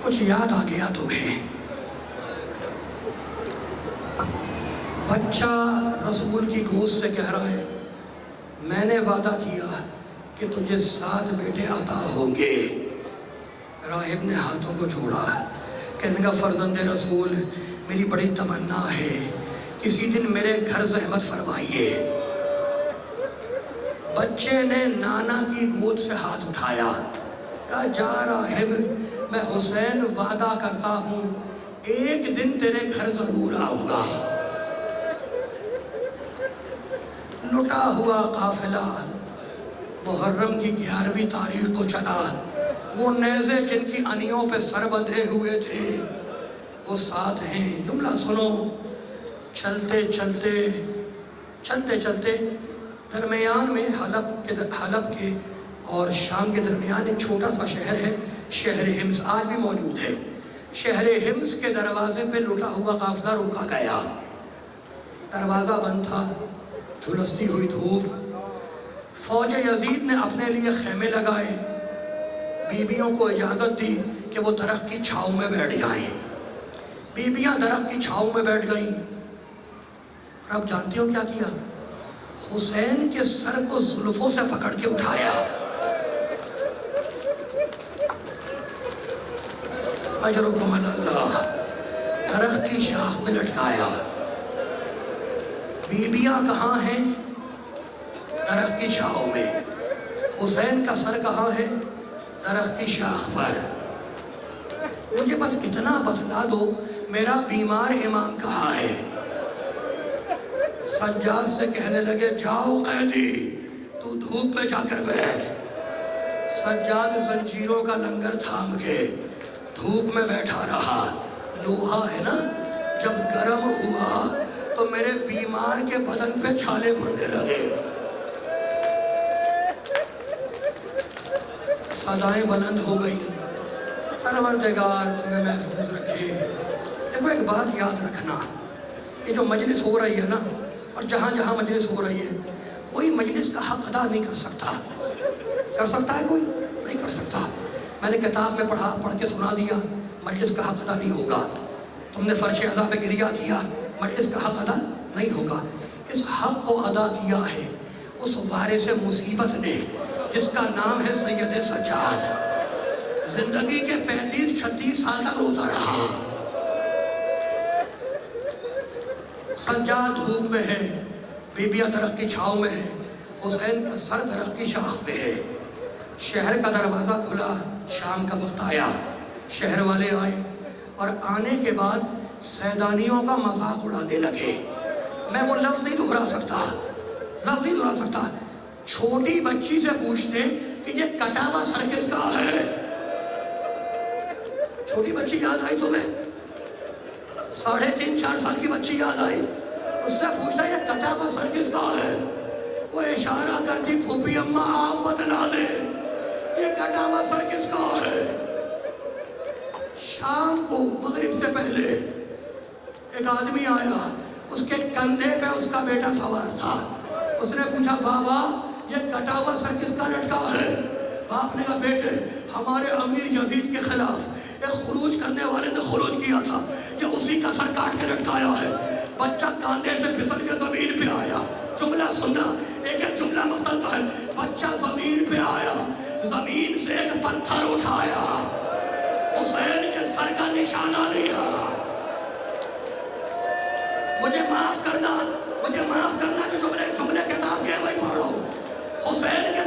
کچھ یاد آ گیا تمہیں؟ بچہ رسول کی گوشت سے کہہ رہا ہے میں نے وعدہ کیا کہ تجھے 7 بیٹے عطا ہوں گے۔ راہب نے ہاتھوں کو جوڑا، کہنے کا فرزند رسول میری بڑی تمنا ہے کسی دن میرے گھر زحمت فرمائیے۔ بچے نے نانا کی گود سے ہاتھ اٹھایا، کہا جا راہب میں حسین وعدہ کرتا ہوں ایک دن تیرے گھر ضرور آؤں گا۔ لٹا ہوا قافلہ محرم کی 11ویں تاریخ کو چلا، وہ نیزے جن کی انیوں پہ سر بندھے ہوئے تھے وہ 7 ہیں۔ جملہ سنو، چلتے چلتے درمیان میں حلب کے اور شام کے درمیان ایک چھوٹا سا شہر ہے، شہر حمص، آج بھی موجود ہے۔ شہر حمص کے دروازے پہ لٹا ہوا قافلہ روکا گیا، دروازہ بند تھا، جھلستی ہوئی دھوپ۔ فوج یزید نے اپنے لیے خیمے لگائے، بیویوں کو اجازت دی کہ وہ درخت کی چھاؤں میں بیٹھ جائیں۔ بیویاں درخت کی چھاؤں میں بیٹھ گئیں، اور اب جانتے ہو کیا کیا؟ حسین کے سر کو زلفوں سے پکڑ کے اٹھایا، اجرکم اللہ، درخت کی شاخ میں لٹکایا۔ بیبیاں کہاں ہیں؟ درخت کی چھاؤں میں۔ حسین کا سر کہاں ہے؟ درخت کی شاخ پر۔ مجھے بس اتنا بتلا دو میرا بیمار امام کہاں ہے؟ سجاد سے کہنے لگے جاؤ قیدی تو دھوپ میں جا کر بیٹھ۔ سجاد زنجیروں کا لنگر تھام کے دھوپ میں بیٹھا رہا۔ لوہا ہے نا، جب گرم ہوا تو میرے بیمار کے بدن پہ چھالے پڑنے لگے۔ صدائیں بلند ہو گئی، پروردگار تمہیں محفوظ رکھے۔ دیکھو ایک بات یاد رکھنا، یہ جو مجلس ہو رہی ہے نا، اور جہاں جہاں مجلس ہو رہی ہے، کوئی مجلس کا حق ادا نہیں کر سکتا۔ کر سکتا ہے کوئی؟ نہیں کر سکتا۔ میں نے کتاب میں پڑھ کے سنا دیا، مجلس کا حق ادا نہیں ہوگا۔ تم نے فرش ادا پہ گریہ کیا، مجلس کا حق ادا نہیں ہوگا۔ اس حق کو ادا کیا ہے اس وارث مصیبت نے جس کا نام ہے سید سجاد۔ زندگی کے 35-36 سال تک روتا رہا۔ سجاد دھوپ میں ہے، بیبیاں درخت کی چھاؤں میں ہے، حسین کا سر درخت کی شاخ پہ ہے۔ شہر کا دروازہ کھلا، شام کا وقت آیا، شہر والے آئے اور آنے کے بعد سیدانیوں کا مذاق اڑانے لگے۔ میں وہ لفظ نہیں دہرا سکتا، چھوٹی بچی سے پوچھتے کہ یہ کٹا ہوا سر کس کا ہے؟ چھوٹی بچی یاد آئی تمہیں؟ 3.5-4 سال کی بچی یاد آئی، اس سے پوچھتا یہ کٹا ہوا سر کس کا ہے؟ وہ اشارہ کرتی پھوپھی اماں آپ بتلا دے یہ کٹا ہوا سر کس کا ہے؟ شام کو مغرب سے پہلے ایک آدمی آیا، اس کے کندھے پہ اس کا بیٹا سوار تھا۔ اس نے پوچھا بابا یہ کٹا ہوا سر کس کا لٹکا ہے؟ باپ نے کہا بیٹے ہمارے امیر یزید کے خلاف ایک خروج کرنے والے نے خروج کیا تھا، یہ اسی کا سر کاٹ کے لٹکایا ہے۔ بچہ کاندھے سے پھسل کے زمین پہ آیا۔ جملہ سننا، ایک جملہ مختلف ہے۔ بچہ زمین پہ آیا، زمین سے ایک پتھر اٹھایا، حسین کے سر کا نشانہ لیا۔ مجھے معاف کرنا کہ جملے کتاب کے وہی پڑھو۔ حسین کے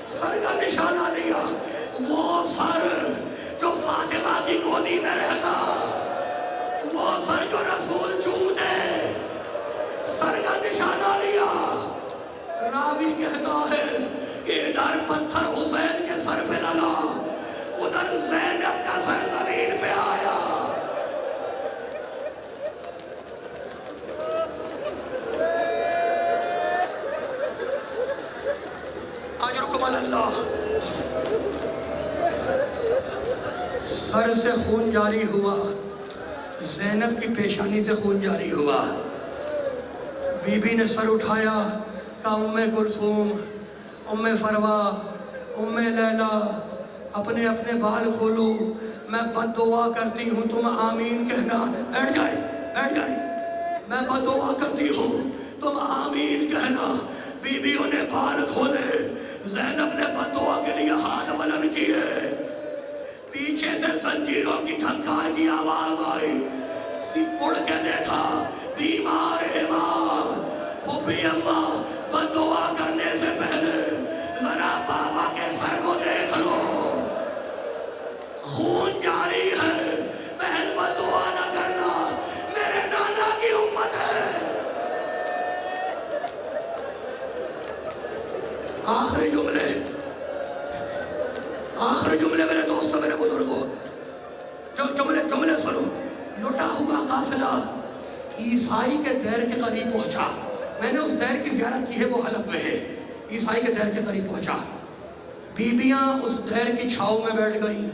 سر کا نشانہ لیا، وہ سر جو فاطمہ کی گودی میں رہتا، وہ سر جو رسول چومتے، سر کا نشانہ لیا۔ راوی کہتا ہے کہ ادھر پتھر حسین کے سر پہ لگا، ادھر زینب کا سر زمین پہ آیا۔ اجرکم اللہ۔ سر سے خون جاری ہوا، زینب کی پیشانی سے خون جاری ہوا۔ بی بی نے سر اٹھایا، کہا ام کلثوم، ام فروا، ام لیلا، اپنے اپنے بال کھولو، میں بد دعا کرتی ہوں، تم آمین کہنا۔ بیٹھ گئے، میں بد دعا کرتی ہوں، تم آمین کہنا۔ بیویوں نے بال کھولے، زینب نے بد دعا کے لیے ہاتھ بلند کیے۔ پیچھے سے زنجیروں کی جھنکار کی آواز آئی، اڑ کے دیکھا بیمار امام۔ پھوپھی اماں بد دعا کرنے سے پہلے ذرا بابا کے سر کو دیکھ لو، خون جاری ہے، بہن بد دعا نہ کرنا، میرے نانا کی امت ہے۔ آخری جملے میرے دوستوں، میرے بزرگوں، جملے سنو۔ لٹا ہوا قافلہ عیسائی کے دیر کے قریب پہنچا۔ میں نے اس دیر کی زیارت کی ہے، وہ حلب میں ہے۔ عیسائی کے دیر کے قریب پہنچا، بیبیاں اس دیر کی چھاؤں میں بیٹھ گئیں،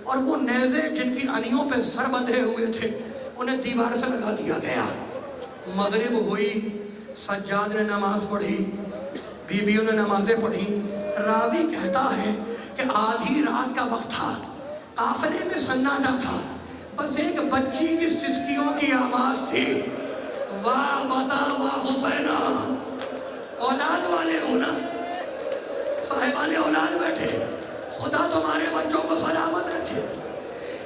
اور وہ نیزے جن کی انیوں پہ سر بندھے ہوئے تھے انہیں دیوار سے لگا دیا گیا۔ مغرب ہوئی، سجاد نے نماز پڑھی، بیبیوں نے نمازیں پڑھی۔ راوی کہتا ہے کہ آدھی رات کا وقت تھا، قافلے میں سناٹا تھا، بس ایک بچی کی سسکیوں کی آواز تھی، واہ بتا واہ حسینہ۔ اولاد والے ہو نا، صاحبان اولاد بیٹھے، خدا تمہارے بچوں کو سلامت رکھے۔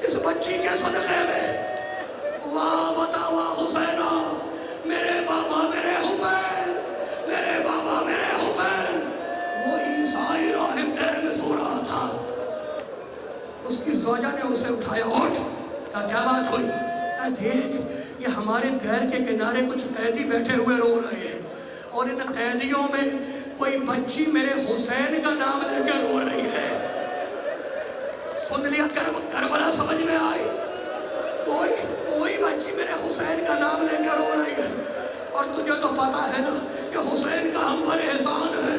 اس بچی کے صدقے میں واہ بتا واہ حسینہ، میرے بابا میرے حسین، میرے بابا میرے حسین۔ وہ عیسائی راہب دیر میں سو رہا تھا، اس کی زوجہ نے اسے اٹھایا، اٹھ، کہا کیا بات ہوئی؟ دیکھ یہ ہمارے گھر کے کنارے کچھ قیدی بیٹھے ہوئے رو رہے ہیں، اور ان قیدیوں میں کوئی بچی میرے حسین کا نام لے کے رو رہی ہے۔ سن لیا کربلا سمجھ میں آئی؟ کوئی بچی میرے حسین کا نام لے کے رو رہی ہے، اور تجھے تو پتا ہے نا کہ حسین کا ہم پر احسان ہے،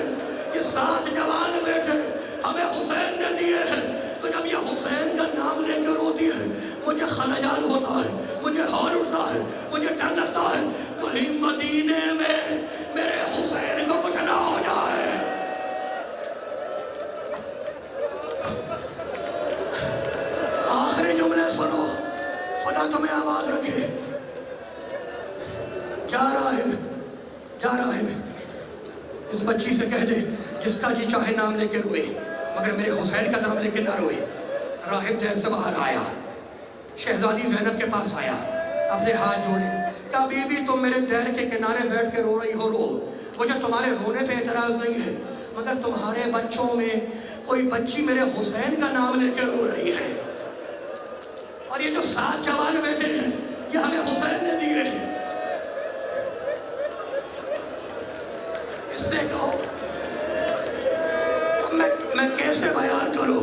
یہ 7 جوان بیٹے ہمیں حسین نے دیے ہیں، تو جب یہ حسین کا نام لے کے روتی ہے مجھے خلجان ہوتا ہے، مجھے ہول اٹھتا ہے، مجھے ڈر لگتا ہے کہیں مدینے میں میرے حسین کو کچھ نہ ہو جائے۔ آخری جملے سنو، خدا تمہیں آباد رکھے۔ جا راہب اس بچی سے کہہ دے جس کا جی چاہے نام لے کے روئے مگر میرے حسین کا نام لے کے نہ روئے۔ راہب دیر سے باہر آیا، شہزادی زینب کے پاس آیا، اپنے ہاتھ جوڑے، کہا بی بی تم میرے دیر کے کنارے بیٹھ کے رو رہی ہو، رو، مجھے تمہارے رونے پہ اعتراض نہیں ہے، مگر تمہارے بچوں میں کوئی بچی میرے حسین کا نام لے کے رو رہی ہے، اور یہ جو 7 جوان بیٹھے ہیں یہ ہمیں حسین نے دیے ہیں۔ اس سے کہو میں کیسے بیان کروں؟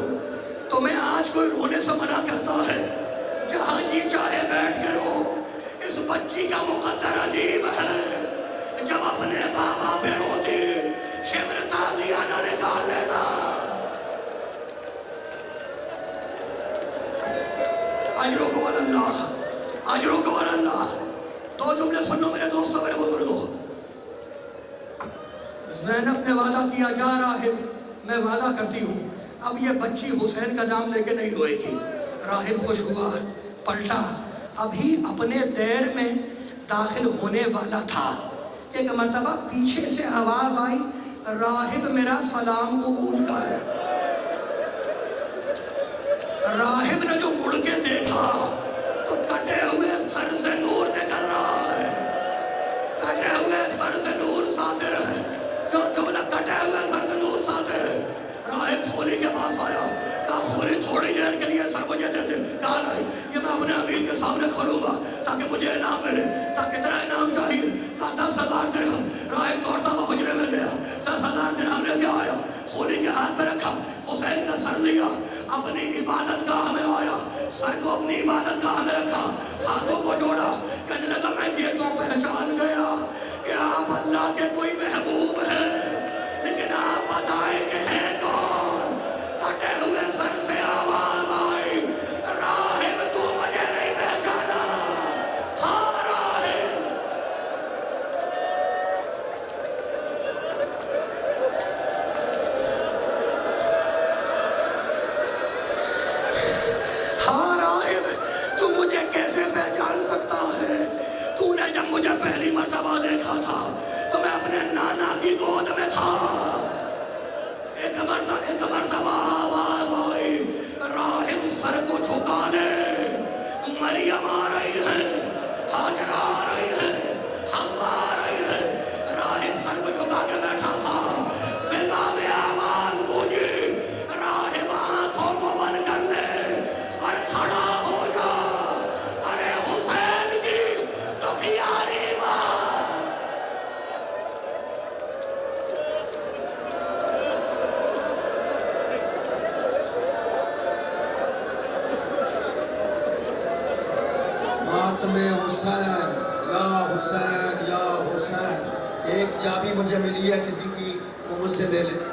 تمہیں آج کوئی رونے سے منع کرتا ہے، جہاں جی چاہے بیٹھ کے رو۔ اس بچی کا مقدر عجیب ہے، جب اپنے بابا پہ روتی شبر تازیہ نہ نکال لینا۔ اجرکم اللہ، اجرکم اللہ۔ 2 جملے سنو میرے دوستوں، میرے بزرگوں۔ زینب نے وعدہ کیا، جا راہب میں وعدہ کرتی ہوں اب یہ بچی حسین کا نام لے کے نہیں روئے گی۔ راہب خوش ہوا، پلٹا، ابھی اپنے دیر میں داخل ہونے والا تھا، ایک مرتبہ پیچھے سے آواز آئی، راہب میرا سلام قبول کر۔ راہب نے جو مڑ کے دیکھا تو کٹے ہوئے سر سے نور نکل رہا ہے، کٹے ہوئے سر سے نور ساتر ہے، جو جملہ کٹے ہوئے سر سے نور ساتر ہے۔ راہب کھولی کے پاس آیا، کہا کھولی تھوڑی دیر کے لیے سر مجھے دے دے۔ کہا نہیں، یہ میں اپنے امیر کے سامنے کھولوں گا تاکہ مجھے انعام ملے۔ کہا کتنا انعام چاہیے؟ کہا 10,000 درہم۔ راہب دوڑتا ہوا حجرے میں گیا، 10,000 درہم لے کے آیا، کھولی کے ہاتھ پہ رکھا، حسین کا سر لیا، اپنی عبادت گاہ میں آیا، سر کو اپنی عبادت گاہ میں رکھا، ہاتھوں کو جوڑا، کہنے لگا میں یہ تو پہچان گیا کہ آپ اللہ کے کوئی محبوب ہیں، لیکن آپ بتائیں کہ ہے کون؟ کٹے ہوئے سر سے آواز آئی، راہب تو مجھے نہیں پہچانا؟ ہاں راہب۔ ہاں راہب، تو مجھے کیسے پہچان سکتا ہے؟ تو نے جب مجھے پہلی مرتبہ دیکھا تھا تو میں اپنے نانا کی گود میں تھا۔ ایک مرتبہ آواز آئی، راہب سر کو جھکا لے، مریم آ رہی ہے، ہاجرہ آ رہی ہے، حوا آ رہی ہے۔ راہب سر کو جھکا کے بیٹھا تھا، فضا میں آواز گونجی، راہب آنکھوں کو بند کر لے اور کھڑا ہو جا، ارے حسین کی تو پیاری ماں۔ ماتم حسین یا حسین یا حسین، ایک چابی مجھے ملی ہے کسی کی، وہ مجھ سے لے لیتے۔